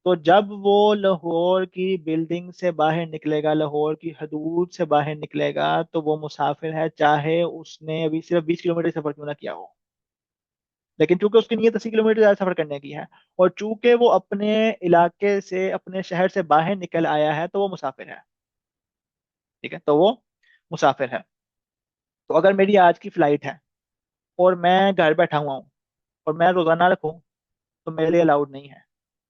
तो जब वो लाहौर की बिल्डिंग से बाहर निकलेगा, लाहौर की हदूद से बाहर निकलेगा, तो वो मुसाफिर है, चाहे उसने अभी सिर्फ 20 किलोमीटर सफर क्यों ना किया हो। लेकिन चूंकि उसकी नीयत 80 किलोमीटर ज्यादा सफर करने की है, और चूंकि वो अपने इलाके से, अपने शहर से बाहर निकल आया है, तो वो मुसाफिर है। ठीक है, तो वो मुसाफिर है। तो अगर मेरी आज की फ्लाइट है और मैं घर बैठा हुआ हूँ और मैं रोजाना रखूँ, तो मेरे लिए अलाउड नहीं है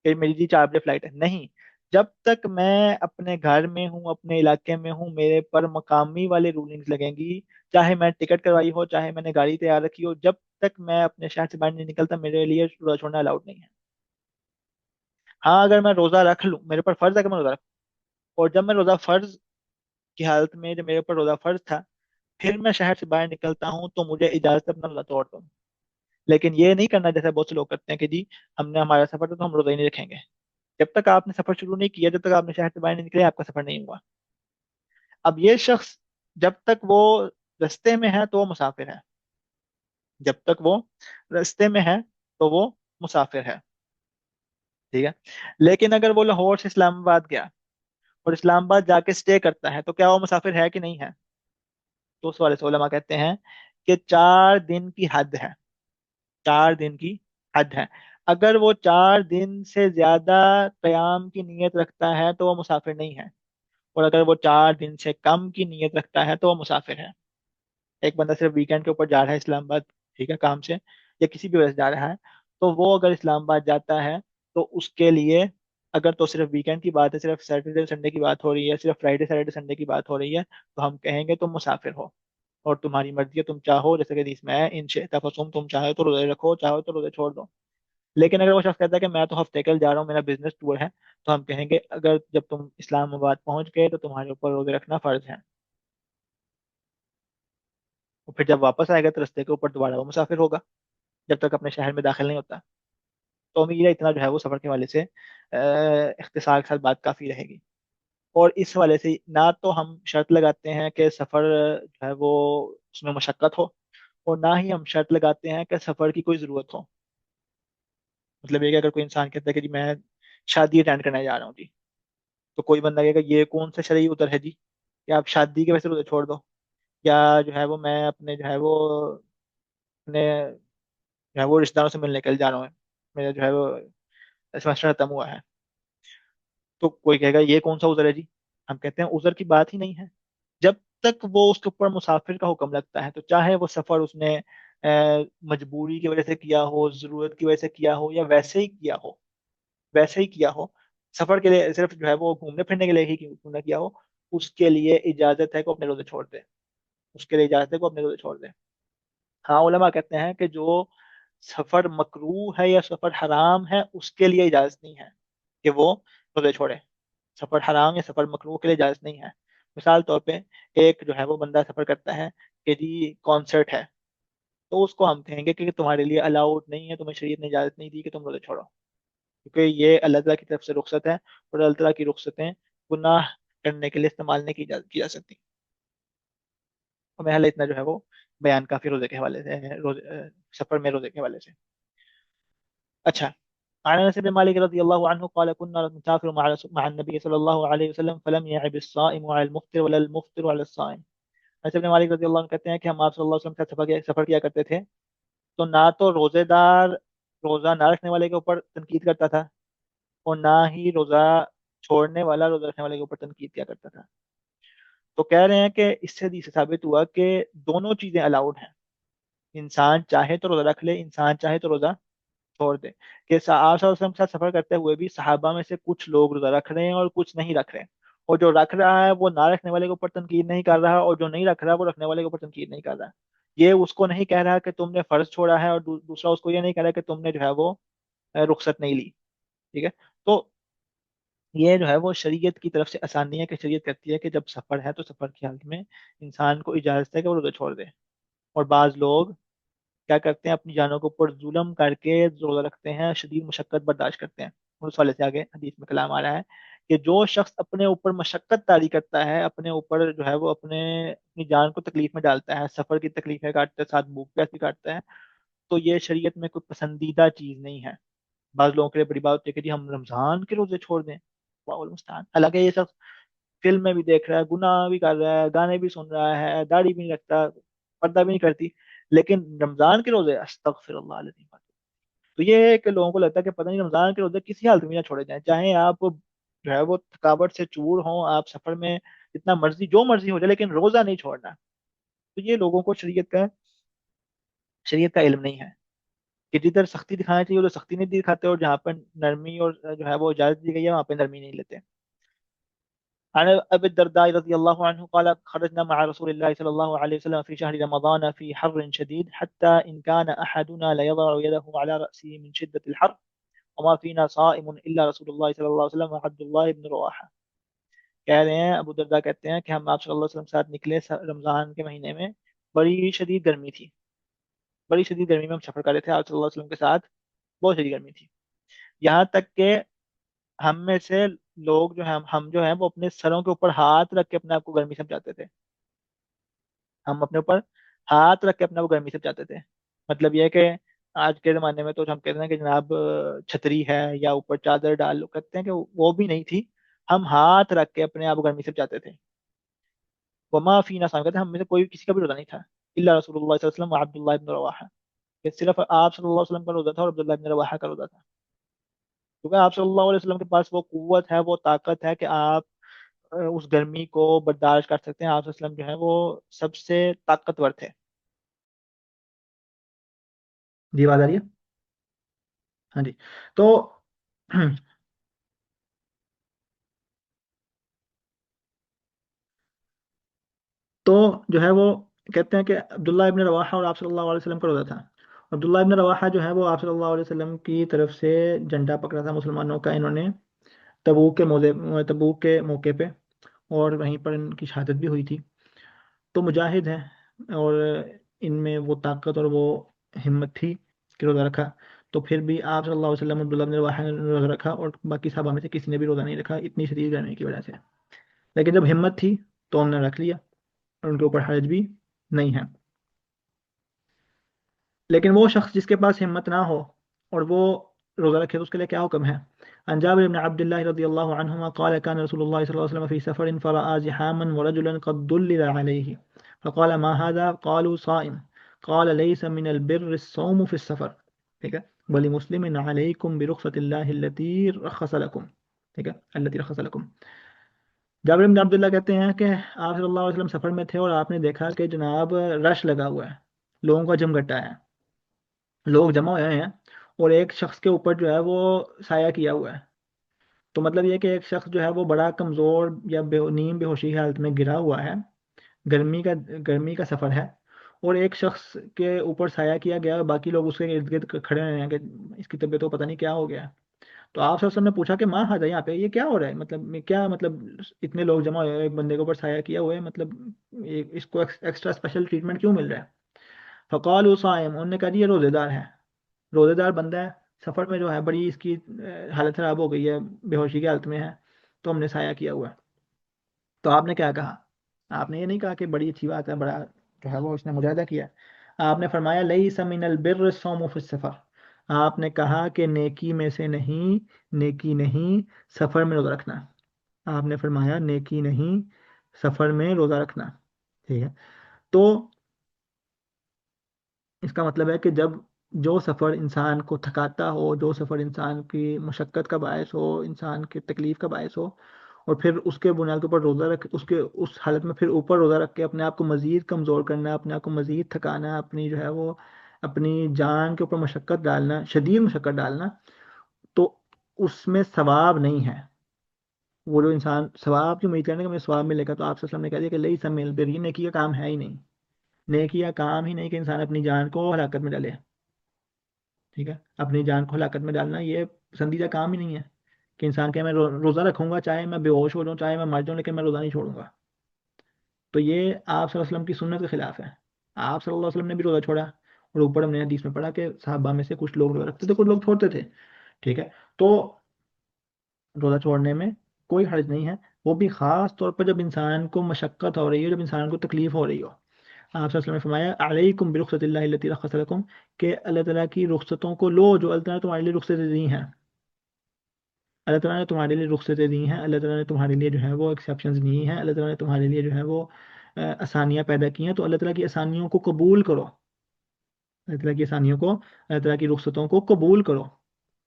कि मेरी जी 4 बजे फ्लाइट है, नहीं। जब तक मैं अपने घर में हूँ, अपने इलाके में हूँ, मेरे पर मकामी वाले रूलिंग्स लगेंगी, चाहे मैं टिकट करवाई हो, चाहे मैंने गाड़ी तैयार रखी हो, जब तक मैं अपने शहर से बाहर नहीं निकलता, मेरे लिए रोजा छोड़ना अलाउड नहीं है। हाँ, अगर मैं रोजा रख लूँ, मेरे पर फर्ज है कि मैं रोजा रखूँ, और जब मैं रोजा फर्ज की हालत में, जब मेरे ऊपर रोजा फर्ज था, फिर मैं शहर से बाहर निकलता हूँ, तो मुझे इजाजत है अपना रोजा तोड़ दूँ। लेकिन ये नहीं करना जैसे बहुत से लोग करते हैं कि जी हमने हमारा सफर था तो हम रोजा ही नहीं रखेंगे। जब तक आपने सफर शुरू नहीं किया, जब तक आपने शहर से बाहर नहीं निकले, आपका सफर नहीं हुआ। अब ये शख्स जब तक वो रास्ते में है तो वो मुसाफिर है, जब तक वो रास्ते में है तो वो मुसाफिर है। ठीक है, लेकिन अगर वो लाहौर से इस्लामाबाद गया और इस्लामाबाद जाके स्टे करता है, तो क्या वो मुसाफिर है कि नहीं है। तो उस वाले से उलमा कहते हैं कि 4 दिन की हद है, 4 दिन की हद है। अगर वो 4 दिन से ज्यादा कयाम की नीयत रखता है तो वो मुसाफिर नहीं है, और अगर वो 4 दिन से कम की नीयत रखता है तो वो मुसाफिर है। एक बंदा सिर्फ वीकेंड के ऊपर जा रहा है इस्लामाबाद, ठीक है, काम से या किसी भी वजह से जा रहा है, तो वो अगर इस्लामाबाद जाता है, तो उसके लिए, अगर तो सिर्फ वीकेंड की बात है, सिर्फ सैटरडे संडे की बात हो रही है, सिर्फ फ्राइडे सैटरडे संडे की बात हो रही है, तो हम कहेंगे तुम मुसाफिर हो, اور तुम्हारी मर्जी है, तुम चाहो, जैसे कि हदीस में है, इन शिअ्ता फसुम, तुम चाहो तो रोजे रखो, चाहो तो रोजे छोड़ दो। लेकिन अगर वो शख्स कहता है कि मैं तो हफ्ते के लिए जा रहा हूँ, मेरा बिजनेस टूर है, तो हम कहेंगे अगर जब तुम इस्लामाबाद पहुंच गए तो तुम्हारे ऊपर रोजे रखना फर्ज है। और फिर जब वापस आएगा तो रस्ते के ऊपर दोबारा वो मुसाफिर होगा, जब तक अपने शहर में दाखिल नहीं होता। तो उम्मीद है इतना जो है वो सफर के हवाले से इख्तिसार के साथ बात काफी रहेगी। और इस हवाले से ना तो हम शर्त लगाते हैं कि सफर जो है वो उसमें मशक्कत हो, और ना ही हम शर्त लगाते हैं कि सफर की कोई जरूरत हो। मतलब ये कि अगर कोई इंसान कहता है कि जी मैं शादी अटेंड करने जा रहा हूँ जी, तो कोई बंदा कहेगा ये कौन सा शरई उधर है जी कि आप शादी के वैसे रोजे छोड़ दो, या जो है वो मैं अपने जो है वो अपने जो है वो रिश्तेदारों से मिलने के लिए जा रहा हूँ, मेरा जो है वो सेमेस्टर खत्म हुआ है। तो कोई कहेगा ये कौन सा उज़र है जी। हम कहते हैं उज़र की बात ही नहीं है जब तक वो उसके ऊपर मुसाफिर का हुक्म लगता है। तो चाहे वो सफर उसने मजबूरी की वजह से किया हो, जरूरत की वजह से किया हो, या वैसे ही किया हो, वैसे ही किया हो, सफर के लिए सिर्फ जो है वो घूमने फिरने के लिए ही क्यों ना किया हो, उसके लिए इजाजत है को अपने रोजे छोड़ दे। उसके लिए इजाजत है को अपने रोजे छोड़ दे। हाँ, उलमा कहते हैं कि जो सफर मकरूह है या सफर हराम है उसके लिए इजाजत नहीं है कि वो रोजे छोड़े। सफर हराम या सफर मकरूह के लिए इजाजत नहीं है। मिसाल तौर पे एक जो है वो बंदा सफर करता है कि जी कॉन्सर्ट है, तो उसको हम कहेंगे कि तुम्हारे लिए अलाउड नहीं है, तुम्हें शरीयत ने इजाजत नहीं दी कि तुम रोजे छोड़ो, क्योंकि ये अल्लाह ताला की तरफ से रुखसत है, और अल्लाह ताला की रुखसतें गुनाह करने के लिए इस्तेमाल नहीं की जा सकती। तो मैं इतना जो है वो बयान काफी रोजे के हवाले से है, सफर में रोजे के हवाले से। अच्छा, عن انس بن مالك رضي الله عنه قال كنا نسافر مع النبي صلى الله عليه وسلم فلم يعب الصائم على المفطر ولا المفطر على الصائم। انس بن مالک رضی اللہ عنہ کہتے ہیں کہ ہم آپ صلی اللہ علیہ وسلم کے ساتھ سفر کیا کرتے تھے، تو نہ تو روزے دار روزہ نہ رکھنے والے کے اوپر تنقید کرتا تھا، اور نہ ہی روزہ چھوڑنے والا روزہ رکھنے والے کے اوپر تنقید کیا کرتا تھا۔ تو کہہ رہے ہیں کہ اس سے حدیث سے ثابت ہوا کہ دونوں چیزیں الاؤڈ ہیں، انسان چاہے تو روزہ رکھ لے، انسان چاہے تو روزہ چھوڑ دے۔ کہ آپ صلی اللہ علیہ وسلم کے ساتھ سفر کرتے ہوئے بھی صحابہ میں سے کچھ لوگ روزہ رکھ رہے ہیں اور کچھ نہیں رکھ رہے ہیں، اور جو رکھ رہا ہے وہ نہ رکھنے والے کے اوپر تنقید نہیں کر رہا، اور جو نہیں رکھ رہا وہ رکھنے والے کے اوپر تنقید نہیں کر رہا۔ یہ اس کو نہیں کہہ رہا کہ تم نے فرض چھوڑا ہے، اور دوسرا اس کو یہ نہیں کہہ رہا کہ تم نے جو ہے وہ رخصت نہیں لی۔ ٹھیک ہے؟ تو یہ جو ہے وہ شریعت کی طرف سے آسانی ہے کہ شریعت کہتی ہے کہ جب سفر ہے تو سفر کی حالت میں انسان کو اجازت ہے کہ وہ روزہ چھوڑ دے۔ اور بعض لوگ کیا کرتے ہیں، اپنی جانوں کے اوپر ظلم کر کے روزہ رکھتے ہیں، شدید مشقت برداشت کرتے ہیں۔ اور اس والے سے آگے حدیث میں کلام آ رہا ہے کہ جو شخص اپنے اوپر مشقت طاری کرتا ہے، اپنے اوپر جو ہے وہ اپنی جان کو تکلیف میں ڈالتا ہے، سفر کی تکلیفیں کاٹتا ہے، ساتھ بھوک پیاس بھی کاٹتا ہے، تو یہ شریعت میں کوئی پسندیدہ چیز نہیں ہے۔ بعض لوگوں کے لیے بڑی بات ہوتی ہے کہ جی ہم رمضان کے روزے چھوڑ دیں، واہ المستعان۔ حالانکہ یہ شخص فلم میں بھی دیکھ رہا ہے، گناہ بھی کر رہا ہے، گانے بھی سن رہا ہے، داڑھی بھی نہیں رکھتا، پردہ بھی نہیں کرتی، لیکن رمضان کے روزے استغفر اللہ العظیم۔ تو یہ ہے کہ لوگوں کو لگتا ہے کہ پتہ نہیں رمضان کے روزے کسی حالت میں نہ چھوڑے جائیں، چاہے آپ جو ہے وہ تھکاوٹ سے چور ہوں، آپ سفر میں جتنا مرضی جو مرضی ہو جائے، لیکن روزہ نہیں چھوڑنا۔ تو یہ لوگوں کو شریعت کا علم نہیں ہے کہ جدھر سختی دکھانا چاہیے ادھر سختی نہیں دکھاتے، اور جہاں پر نرمی اور جو ہے وہ اجازت دی گئی ہے وہاں پہ نرمی نہیں لیتے۔ عن ابي الدرداء رضي الله عنه قال خرجنا مع رسول الله صلى الله عليه وسلم في شهر رمضان في حر شديد حتى إن كان أحدنا ليضع يده على رأسه من شدة الحر وما فينا صائم إلا رسول الله صلى الله عليه وسلم وعبد الله بن رواحة۔ کہہ رہے ہیں ابو درداء کہتے ہیں کہ ہم آپ صلی اللہ علیہ وسلم کے ساتھ نکلے رمضان کے مہینے میں، بڑی شدید گرمی تھی، بڑی شدید گرمی میں ہم سفر کر رہے تھے آپ صلی اللہ علیہ وسلم کے ساتھ، بہت شدید گرمی تھی، یہاں تک کہ ہم میں سے لوگ جو ہیں ہم جو ہیں وہ اپنے سروں کے اوپر ہاتھ رکھ کے اپنے آپ کو گرمی سے بچاتے تھے۔ ہم اپنے اوپر ہاتھ رکھ کے اپنے آپ کو گرمی سے بچاتے تھے۔ مطلب یہ ہے کہ آج کے زمانے میں تو ہم کہتے ہیں کہ جناب چھتری ہے یا اوپر چادر ڈال لو، کہتے ہیں کہ وہ بھی نہیں تھی، ہم ہاتھ رکھ کے اپنے آپ کو گرمی سے بچاتے تھے۔ وما فینا صائم، کہتے ہیں ہم میں سے کوئی کسی کا بھی روزہ نہیں تھا، الا رسول اللہ صلی اللہ علیہ وسلم و عبد اللہ بن رواحہ، کہ صرف آپ صلی اللہ علیہ وسلم کا روزہ تھا اور عبداللہ بن رواحہ کا روزہ تھا، کیونکہ آپ صلی اللہ علیہ وسلم کے پاس وہ قوت ہے، وہ طاقت ہے کہ آپ اس گرمی کو برداشت کر سکتے ہیں۔ آپ صلی اللہ علیہ وسلم جو ہے وہ سب سے طاقتور تھے۔ جی آواز آ رہی ہے؟ ہاں جی۔ تو تو جو ہے وہ کہتے ہیں کہ عبداللہ ابن رواحہ اور آپ صلی اللہ علیہ وسلم کا روزہ تھا. عبداللہ ابن رواحہ جو ہے وہ آپ صلی اللہ علیہ وسلم کی طرف سے جھنڈا پکڑا تھا مسلمانوں کا انہوں نے تبوک کے موقع پہ، اور وہیں پر ان کی شہادت بھی ہوئی تھی. تو مجاہد ہیں، اور ان میں وہ طاقت اور وہ ہمت تھی کہ روزہ رکھا. تو پھر بھی آپ صلی اللہ علیہ وسلم عبداللہ بن رواحہ نے روزہ رکھا، اور باقی صحابہ میں سے کسی نے بھی روزہ نہیں رکھا اتنی شدید گرمی کی وجہ سے. لیکن جب ہمت تھی تو انہوں نے رکھ لیا، اور ان کے اوپر حرج بھی نہیں ہے. لیکن وہ شخص جس کے پاس ہمت نہ ہو اور وہ روزہ رکھے تو اس کے لیے کیا حکم ہے؟ عن جابر بن عبد الله رضي الله عنهما قال كان رسول الله صلى الله عليه وسلم في سفر فرأى زحاما ورجلا قد دلل عليه فقال ما هذا؟ قالوا صائم. قال ليس من البر الصوم في السفر. ٹھیک ہے. ولمسلم عليكم برخصة الله التي رخص لكم. ٹھیک ہے، التي رخص لكم. جابر بن عبداللہ کہتے ہیں کہ آپ صلی اللہ علیہ وسلم سفر میں تھے، اور آپ نے دیکھا کہ جناب رش لگا ہوا ہے، لوگوں کا جمگٹا ہے، لوگ جمع ہوئے ہیں، اور ایک شخص کے اوپر جو ہے وہ سایہ کیا ہوا ہے. تو مطلب یہ کہ ایک شخص جو ہے وہ بڑا کمزور یا نیم بے ہوشی کی حالت میں گرا ہوا ہے، گرمی کا گرمی کا سفر ہے، اور ایک شخص کے اوپر سایہ کیا گیا، اور باقی لوگ اس کے ارد گرد کھڑے ہوئے ہیں کہ اس کی طبیعت کو پتہ نہیں کیا ہو گیا. تو آپ صلی اللہ علیہ وسلم نے پوچھا کہ ماں حاضر یہاں پہ یہ کیا ہو رہا ہے، مطلب کیا مطلب اتنے لوگ جمع ہوئے ہیں، ایک بندے کے اوپر سایہ کیا ہوا ہے، مطلب اس کو ایکسٹرا اسپیشل ٹریٹمنٹ کیوں مل رہا ہے؟ فقال صائم، انہوں نے کہا جی یہ روزے دار ہے، روزے دار بندہ ہے، سفر میں جو ہے بڑی اس کی حالت خراب ہو گئی ہے، بے ہوشی کی حالت میں ہے، تو ہم نے سایہ کیا ہوا ہے. تو آپ نے کیا کہا؟ آپ نے یہ نہیں کہا کہ بڑی اچھی بات ہے، بڑا جو ہے وہ اس نے مجاہدہ کیا. آپ نے فرمایا لیس من البر الصوم فی السفر. آپ نے کہا کہ نیکی میں سے نہیں، نیکی نہیں سفر میں روزہ رکھنا. آپ نے فرمایا نیکی نہیں سفر میں روزہ رکھنا. ٹھیک ہے. تو اس کا مطلب ہے کہ جب جو سفر انسان کو تھکاتا ہو، جو سفر انسان کی مشقت کا باعث ہو، انسان کی تکلیف کا باعث ہو، اور پھر اس کے بنیاد کے اوپر روزہ رکھ اس حالت میں پھر اوپر روزہ رکھ کے اپنے آپ کو مزید کمزور کرنا، اپنے آپ کو مزید تھکانا، اپنی جو ہے وہ اپنی جان کے اوپر مشقت ڈالنا، شدید مشقت ڈالنا، تو اس میں ثواب نہیں ہے. وہ جو انسان ثواب کی امید کرنے کا مجھے ثواب ملے گا، تو آپ صلی اللہ علیہ وسلم نے کہہ دیا کہ لئی سمیل بر، یہ نیکی کا کام ہے ہی نہیں. نیکی کا کام ہی نہیں کہ انسان اپنی جان کو ہلاکت میں ڈالے. ٹھیک ہے. اپنی جان کو ہلاکت میں ڈالنا یہ پسندیدہ کام ہی نہیں ہے کہ انسان کہ میں روزہ رکھوں گا، چاہے میں بے ہوش ہو جاؤں، چاہے میں مر جاؤں، لیکن میں روزہ نہیں چھوڑوں گا. تو یہ آپ صلی اللہ علیہ وسلم کی سنت کے خلاف ہے. آپ صلی اللہ علیہ وسلم نے بھی روزہ چھوڑا، اور اوپر ہم نے حدیث میں پڑھا کہ صحابہ میں سے کچھ لوگ روزہ رکھتے تھے، کچھ لوگ چھوڑتے تھے. ٹھیک ہے. تو روزہ چھوڑنے میں کوئی حرج نہیں ہے، وہ بھی خاص طور پر جب انسان کو مشقت ہو رہی ہو، جب انسان کو تکلیف ہو رہی ہو. آپ صلی اللہ علیہ وسلم نے فرمایا علیکم برخصت اللہ التی رخص لکم، کہ اللہ تعالیٰ کی رخصتوں کو لو جو اللہ تعالیٰ نے تمہارے لیے رخصتیں دی ہیں. اللہ تعالیٰ نے تمہارے لیے رخصتیں دی ہیں، اللہ تعالیٰ نے تمہارے لیے جو ہے وہ ایکسیپشنز دی ہیں، اللہ تعالیٰ نے تمہارے لیے جو ہے وہ آسانیاں پیدا کی ہیں. تو اللہ تعالیٰ کی آسانیوں کو قبول کرو، اللہ تعالیٰ کی آسانیوں کو، اللہ تعالیٰ کی رخصتوں کو قبول کرو.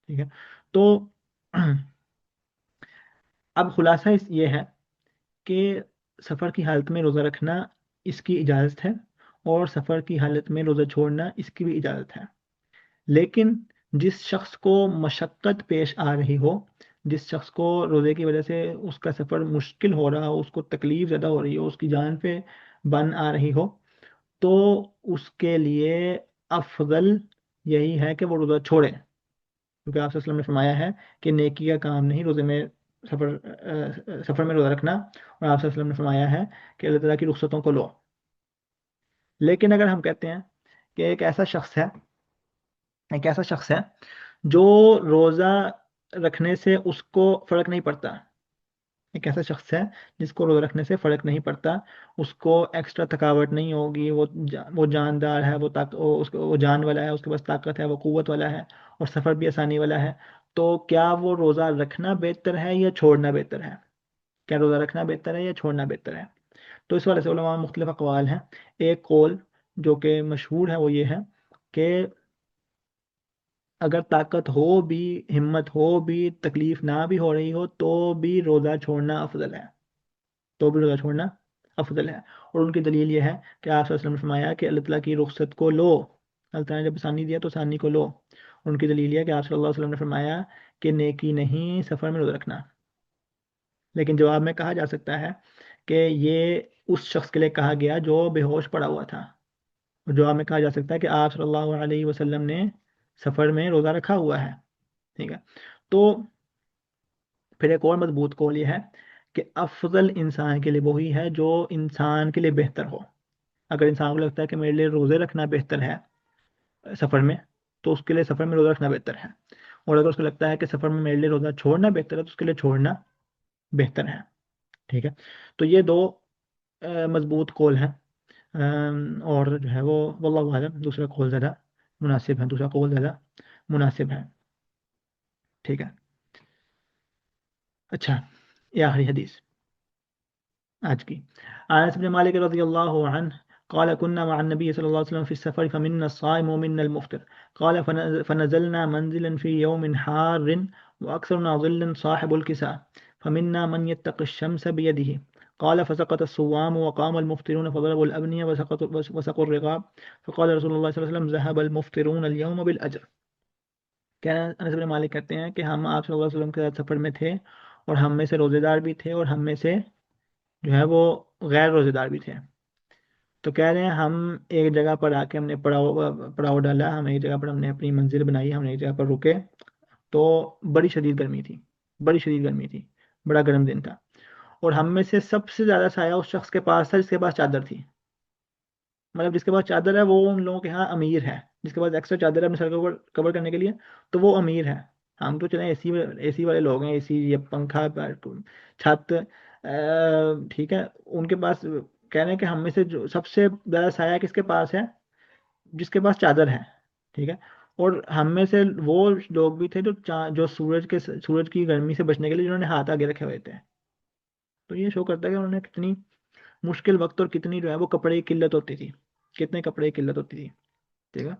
ٹھیک ہے. تو اب خلاصہ یہ ہے کہ سفر کی حالت میں روزہ رکھنا اس کی اجازت ہے، اور سفر کی حالت میں روزہ چھوڑنا اس کی بھی اجازت ہے. لیکن جس شخص کو مشقت پیش آ رہی ہو، جس شخص کو روزے کی وجہ سے اس کا سفر مشکل ہو رہا ہو، اس کو تکلیف زیادہ ہو رہی ہو، اس کی جان پہ بن آ رہی ہو، تو اس کے لیے افضل یہی ہے کہ وہ روزہ چھوڑے. کیونکہ آپ صلی اللہ علیہ وسلم نے فرمایا ہے کہ نیکی کا کام نہیں روزے میں سفر میں روزہ رکھنا، اور آپ صلی اللہ علیہ وسلم نے فرمایا ہے کہ اللہ تعالیٰ کی رخصتوں کو لو. لیکن اگر ہم کہتے ہیں کہ ایک ایسا شخص ہے جو روزہ رکھنے سے اس کو فرق نہیں پڑتا، ایک ایسا شخص ہے جس کو روزہ رکھنے سے فرق نہیں پڑتا، اس کو ایکسٹرا تھکاوٹ نہیں ہوگی، وہ جاندار ہے، وہ جان والا ہے، اس کے پاس طاقت ہے، وہ قوت والا ہے، اور سفر بھی آسانی والا ہے. تو کیا وہ روزہ رکھنا بہتر ہے یا چھوڑنا بہتر ہے؟ کیا روزہ رکھنا بہتر ہے یا چھوڑنا بہتر ہے؟ تو اس والے سے علماء میں مختلف اقوال ہیں. ایک قول جو کہ مشہور ہے وہ یہ ہے کہ اگر طاقت ہو بھی، ہمت ہو بھی، تکلیف نہ بھی ہو رہی ہو، تو بھی روزہ چھوڑنا افضل ہے، تو بھی روزہ چھوڑنا افضل ہے. اور ان کی دلیل یہ ہے کہ آپ صلی اللہ علیہ وسلم نے فرمایا کہ اللہ تعالیٰ کی رخصت کو لو، اللہ تعالیٰ نے جب آسانی دیا تو آسانی کو لو. ان کی دلیل یہ ہے کہ آپ صلی اللہ علیہ وسلم نے فرمایا کہ نیکی نہیں سفر میں روزہ رکھنا. لیکن جواب میں کہا جا سکتا ہے کہ یہ اس شخص کے لیے کہا گیا جو بے ہوش پڑا ہوا تھا، اور جواب میں کہا جا سکتا ہے کہ آپ صلی اللہ علیہ وسلم نے سفر میں روزہ رکھا ہوا ہے، ٹھیک ہے۔ تو پھر ایک اور مضبوط قول یہ ہے کہ افضل انسان کے لیے وہی ہے جو انسان کے لیے بہتر ہو۔ اگر انسان کو لگتا ہے کہ میرے لیے روزے رکھنا بہتر ہے سفر میں، تو اس کے لیے سفر میں روزہ رکھنا بہتر ہے، اور اگر اس کو لگتا ہے کہ سفر میں میرے لیے روزہ چھوڑنا بہتر ہے، تو اس کے لیے چھوڑنا بہتر ہے، ٹھیک ہے۔ تو یہ دو مضبوط قول ہیں، اور جو ہے وہ واللہ اعلم دوسرا قول زیادہ مناسب ہے، دوسرا قول زیادہ مناسب ہے، ٹھیک ہے۔ اچھا، یہ آخری حدیث آج کی، انس بن مالک رضی اللہ عنہ قال كنا مع النبي صلى الله عليه وسلم في السفر فمنا الصائم ومنا المفطر قال فنزلنا منزلا في يوم حار وأكثرنا ظلا صاحب الكساء فمنا من يتقي الشمس بيده قال فسقط الصوام وقام المفطرون فضربوا الأبنية وسقوا الرقاب فقال رسول الله صلى الله عليه وسلم ذهب المفطرون اليوم بالأجر۔ کہنا انس بن مالک کہتے ہیں کہ ہم آپ صلی اللہ علیہ وسلم کے ساتھ سفر میں تھے، اور ہم میں سے روزے دار بھی تھے اور ہم میں سے جو ہے وہ غیر روزے دار بھی تھے۔ تو کہہ رہے ہیں ہم ایک جگہ پر آ کے ہم نے پڑاؤ ڈالا، ہم ایک جگہ پر ہم نے اپنی منزل بنائی، ہم نے ایک جگہ پر رکے، تو بڑی شدید گرمی تھی، بڑی شدید گرمی تھی، بڑا گرم دن تھا، اور ہم میں سے سب سے زیادہ سایہ اس شخص کے پاس تھا جس کے پاس چادر تھی۔ مطلب جس کے پاس چادر ہے وہ ان لوگوں کے ہاں امیر ہے، جس کے پاس ایکسٹرا چادر ہے اپنے سر کے اوپر کور کرنے کے لیے، تو وہ امیر ہے۔ ہم تو چلیں اے سی والے لوگ ہیں، اے سی یا پنکھا چھت، ٹھیک ہے، ان کے پاس کہہ رہے ہیں کہ ہم میں سے جو سب سے زیادہ سایہ کس کے پاس ہے؟ جس کے پاس چادر ہے، ٹھیک ہے۔ اور ہم میں سے وہ لوگ بھی تھے جو سورج کی گرمی سے بچنے کے لیے جنہوں نے ہاتھ آگے رکھے ہوئے تھے۔ تو یہ شو کرتا ہے کہ انہوں نے کتنی مشکل وقت اور کتنی جو ہے وہ کپڑے کی قلت ہوتی تھی، کتنے کپڑے کی قلت ہوتی تھی، ٹھیک ہے۔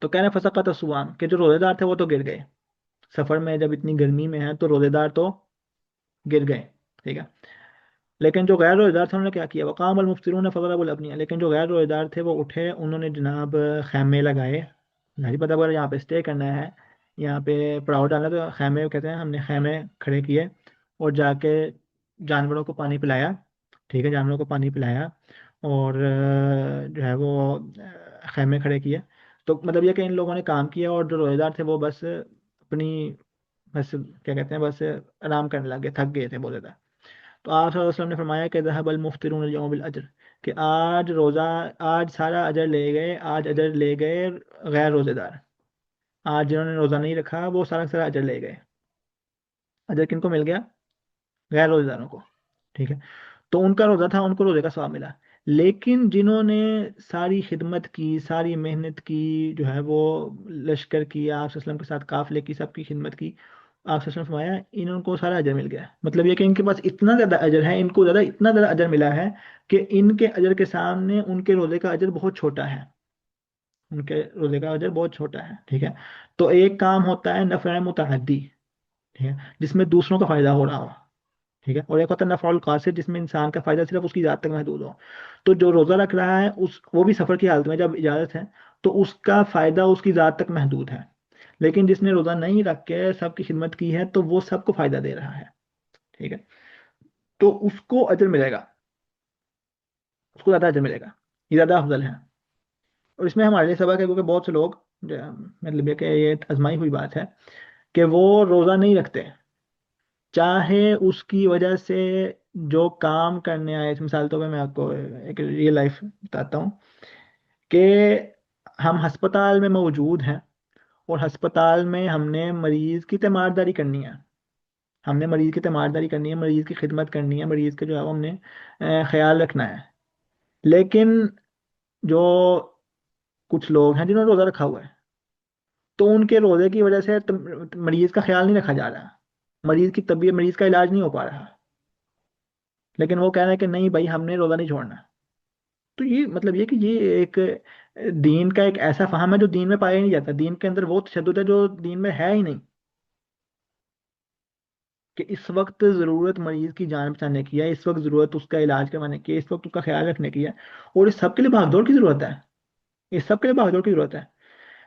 تو کہہ رہے ہیں فسقط الصوام کہ جو روزے دار تھے وہ تو گر گئے، سفر میں جب اتنی گرمی میں ہیں تو روزے دار تو گر گئے، ٹھیک ہے۔ لیکن جو غیر روزے دار تھے انہوں نے کیا کیا؟ وقام المفطرون فضربوا الابنیہ، لیکن جو غیر روزے دار تھے وہ اٹھے، انہوں نے جناب خیمے لگائے، نہیں پتہ اگر یہاں پہ اسٹے کرنا ہے، یہاں پہ پڑاؤ ڈالنا، تو خیمے کہتے ہیں، ہم نے خیمے کھڑے کیے اور جا کے جانوروں کو پانی پلایا، ٹھیک ہے، جانوروں کو پانی پلایا، اور جو ہے وہ خیمے کھڑے کیے۔ تو مطلب یہ کہ ان لوگوں نے کام کیا، اور جو روزے دار تھے وہ بس اپنی بس کیا کہتے ہیں بس آرام کرنے لگ گئے، تھک گئے تھے بہت زیادہ۔ تو آپ صلی اللہ علیہ وسلم نے فرمایا کہ ذهب المفطرون اليوم بالاجر، کہ آج سارا اجر لے گئے، آج اجر لے گئے غیر روزے دار، آج جنہوں نے روزہ نہیں رکھا وہ سارا کا سارا اجر لے گئے۔ اجر کن کو مل گیا؟ غیر روزے داروں کو، ٹھیک ہے۔ تو ان کا روزہ تھا، ان کو روزے کا ثواب ملا، لیکن جنہوں نے ساری خدمت کی، ساری محنت کی، جو ہے وہ لشکر کی، آپ صلی اللہ علیہ وسلم کے ساتھ قافلے کی، سب کی خدمت کی، آپ صلی اللہ علیہ وسلم فرمایا ان کو سارا اجر مل گیا۔ مطلب یہ کہ ان کے پاس اتنا زیادہ اجر ہے، ان کو اتنا زیادہ اجر ملا ہے کہ ان کے اجر کے سامنے ان کے روزے کا اجر بہت چھوٹا ہے، ان کے روزے کا اجر بہت چھوٹا ہے، ٹھیک ہے۔ تو ایک کام ہوتا ہے نفع متعدی، ٹھیک ہے، جس میں دوسروں کا فائدہ ہو رہا ہو، ٹھیک ہے، اور ایک ہوتا ہے نفع القاصد، جس میں انسان کا فائدہ صرف اس کی ذات تک محدود ہو۔ تو جو روزہ رکھ رہا ہے وہ بھی سفر کی حالت میں جب اجازت ہے تو اس کا فائدہ اس کی ذات تک محدود ہے، لیکن جس نے روزہ نہیں رکھ کے سب کی خدمت کی ہے تو وہ سب کو فائدہ دے رہا ہے، ٹھیک ہے، تو اس کو اجر ملے گا، اس کو زیادہ اجر ملے گا، یہ زیادہ افضل ہے۔ اور اس میں ہمارے لیے سبق ہے، کیونکہ بہت سے لوگ مطلب یہ کہ یہ آزمائی ہوئی بات ہے کہ وہ روزہ نہیں رکھتے، چاہے اس کی وجہ سے جو کام کرنے آئے، مثال طور پہ میں آپ کو ایک ریئل لائف بتاتا ہوں کہ ہم ہسپتال میں موجود ہیں، اور ہسپتال میں ہم نے مریض کی تیمارداری کرنی ہے، ہم نے مریض کی تیمارداری کرنی ہے، مریض کی خدمت کرنی ہے، مریض کا جو ہے وہ ہم نے خیال رکھنا ہے، لیکن جو کچھ لوگ ہیں جنہوں نے روزہ رکھا ہوا ہے، تو ان کے روزے کی وجہ سے مریض کا خیال نہیں رکھا جا رہا، مریض کی طبیعت، مریض کا علاج نہیں ہو پا رہا، لیکن وہ کہہ رہے ہیں کہ نہیں بھائی ہم نے روزہ نہیں چھوڑنا۔ تو یہ مطلب یہ کہ یہ ایک دین کا ایک ایسا فہم ہے جو دین میں پایا ہی نہیں جاتا، دین کے اندر وہ تشدد ہے جو دین میں ہے ہی نہیں، کہ اس وقت ضرورت مریض کی جان بچانے کی ہے، اس وقت ضرورت اس کا علاج کروانے کی ہے، اس وقت اس کا خیال رکھنے کی ہے، اور اس سب کے لیے بھاگ دوڑ کی ضرورت ہے، اس سب کے لیے بھاگ دوڑ کی ضرورت ہے،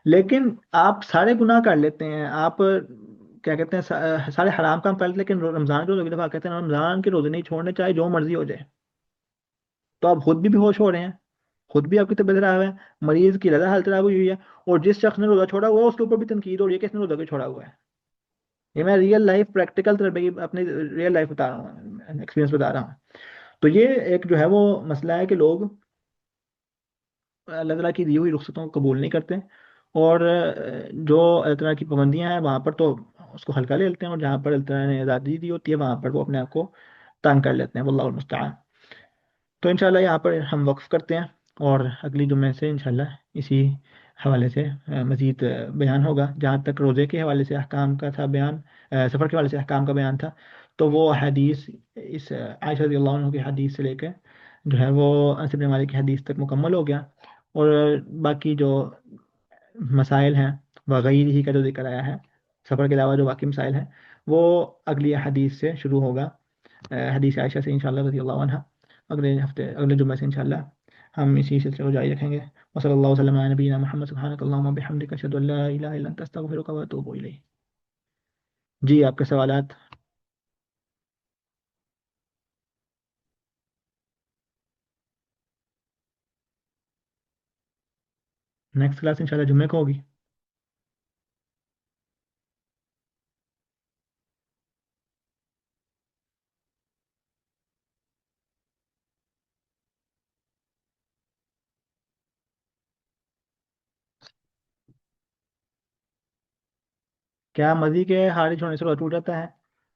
لیکن آپ سارے گناہ کر لیتے ہیں، آپ کیا کہتے ہیں سارے حرام کام کر لیتے ہیں، لیکن رمضان کے روزے کی دفعہ کہتے ہیں رمضان کے روزے نہیں چھوڑنے، چاہے جو مرضی ہو جائے، तो आप खुद भी बेहोश हो रहे हैं, खुद भी आपकी तबीयत खराब है, मरीज की ज़्यादा हालत खराब हुई है, और जिस शख्स ने रोजा छोड़ा हुआ है उसके ऊपर भी तनकीद हो रही है कि इसने रोजा क्यों छोड़ा हुआ है। ये मैं रियल लाइफ प्रैक्टिकल तरह की अपनी रियल लाइफ बता रहा हूँ, एक्सपीरियंस बता रहा हूँ। तो ये एक जो है वो मसला है कि लोग अल्लाह ताला की दी हुई रुख्सतों को कबूल नहीं करते, और जो अल्लाह ताला की पाबंदियां हैं वहाँ पर तो उसको हल्का ले लेते हैं, और जहाँ पर अल्लाह ताला ने आज़ादी दी होती है वहाँ पर वो अपने आप को तंग कर लेते हैं। वल्लाहुल मुस्तआन। तो इंशाल्लाह यहाँ पर हम वक्फ करते हैं, और अगली जुम्मे से इंशाल्लाह इसी हवाले से मज़ीद बयान होगा। जहाँ तक रोज़े के हवाले से अहकाम का था बयान, सफ़र के हवाले से अहकाम का बयान था, तो वो हदीस इस आयशा रज़ियल्लाहु अन्हा की हदीस से लेकर जो है वो अनस इब्न मालिक की हदीस तक मुकम्मल हो गया। और बाकी जो मसाइल हैं वगैरह ही का जो जिक्र आया है, सफ़र के अलावा जो बाकी मसाइल हैं, वो अगली हदीस से शुरू होगा, हदीस आयशा से इंशाल्लाह रज़ियल्लाहु अन्हा। अगले हफ्ते अगले जुम्मे से इंशाल्लाह हम इसी सिलसिले को जारी रखेंगे। वसल्लल्लाहु वसल्लम अला नबीना मुहम्मद सुब्हानकल्लाहुम्मा बिहम्दिका अशहदु अल्ला इलाहा इल्ला अंता अस्तगफिरुका व अतूबु इलैक। जी, आपके सवालात। नेक्स्ट क्लास इंशाल्लाह जुम्मे को होगी। क्या मज़ी के खारिज होने से रोज़ा टूट जाता है?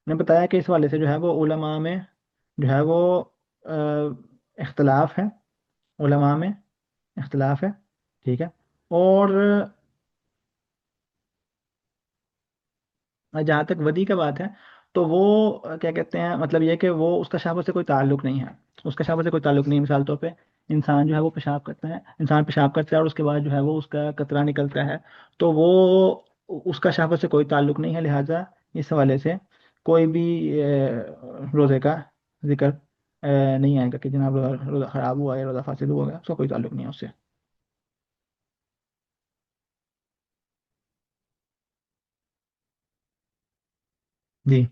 मैंने बताया कि इस वाले से जो है वो उलमा में जो है वो इख्तलाफ है, उलमा में इख्तलाफ है। ठीक है। और जहाँ तक वदी का बात है, तो वो क्या कहते हैं, मतलब ये कि वो उसका शहावत से कोई ताल्लुक नहीं है। उसका शहावत से कोई ताल्लुक नहीं है। मिसाल तौर पे इंसान जो है वो पेशाब करता है, इंसान पेशाब करता है और उसके बाद जो है वो उसका कतरा निकलता है, तो वो उसका शहावत से कोई ताल्लुक नहीं है। लिहाजा इस हवाले से कोई भी रोज़े का जिक्र नहीं आएगा कि जनाब रोज़ा रोज़ा ख़राब हुआ है, रोज़ा फासिद हुआ है, उसका कोई ताल्लुक नहीं है उससे। जी।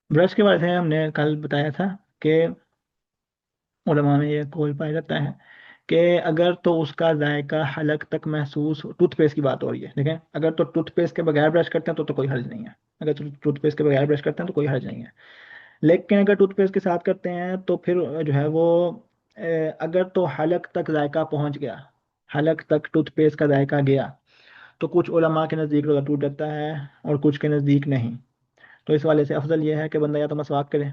ब्रश के बारे में हमने कल बताया था कि उलमा में ये कौल पाया जाता है कि अगर तो उसका जायका हलक तक महसूस, टूथपेस्ट की बात हो रही है, देखें, अगर तो टूथपेस्ट के बगैर ब्रश करते हैं तो कोई हर्ज नहीं है। अगर तो टूथपेस्ट के बगैर ब्रश करते हैं तो कोई हर्ज नहीं है। लेकिन अगर टूथपेस्ट के साथ करते हैं तो फिर जो है वो अगर तो हलक तक जायका पहुंच गया, हलक तक टूथपेस्ट का जायका गया, तो कुछ उलमा के नज़दीक रोज़ा टूट जाता है और कुछ के नज़दीक नहीं। तो इस वाले से अफजल ये है कि बंदा या तो मसवाक करे,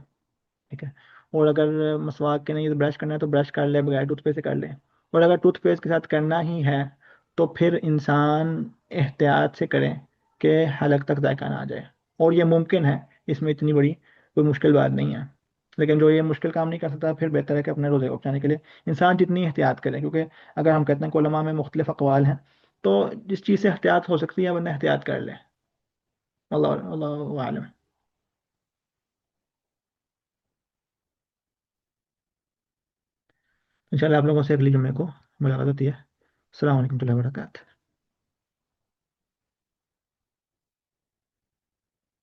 ठीक है, और अगर मसवाक के नहीं तो ब्रश करना है तो ब्रश कर ले, बगैर टूथपेस्ट से कर ले। और अगर टूथपेस्ट के साथ करना ही है तो फिर इंसान एहतियात से करें कि हलक तक जायका ना आ जाए। और ये मुमकिन है, इसमें इतनी बड़ी कोई मुश्किल बात नहीं है। लेकिन जो ये मुश्किल काम नहीं कर सकता फिर बेहतर है कि अपने रोज़े को बचाने के लिए इंसान जितनी एहतियात करे, क्योंकि अगर हम कहते हैं कि उलमा में मुख्तलिफ अकवाल हैं, तो जिस चीज़ से एहतियात हो सकती है बंदा एहतियात कर ले। अल्लाह अल्लाह आलम। इंशाल्लाह आप लोगों से अगली जुम्मे को मुलाकात होती है। अस्सलाम वालेकुम warahmatullahi wabarakatuh।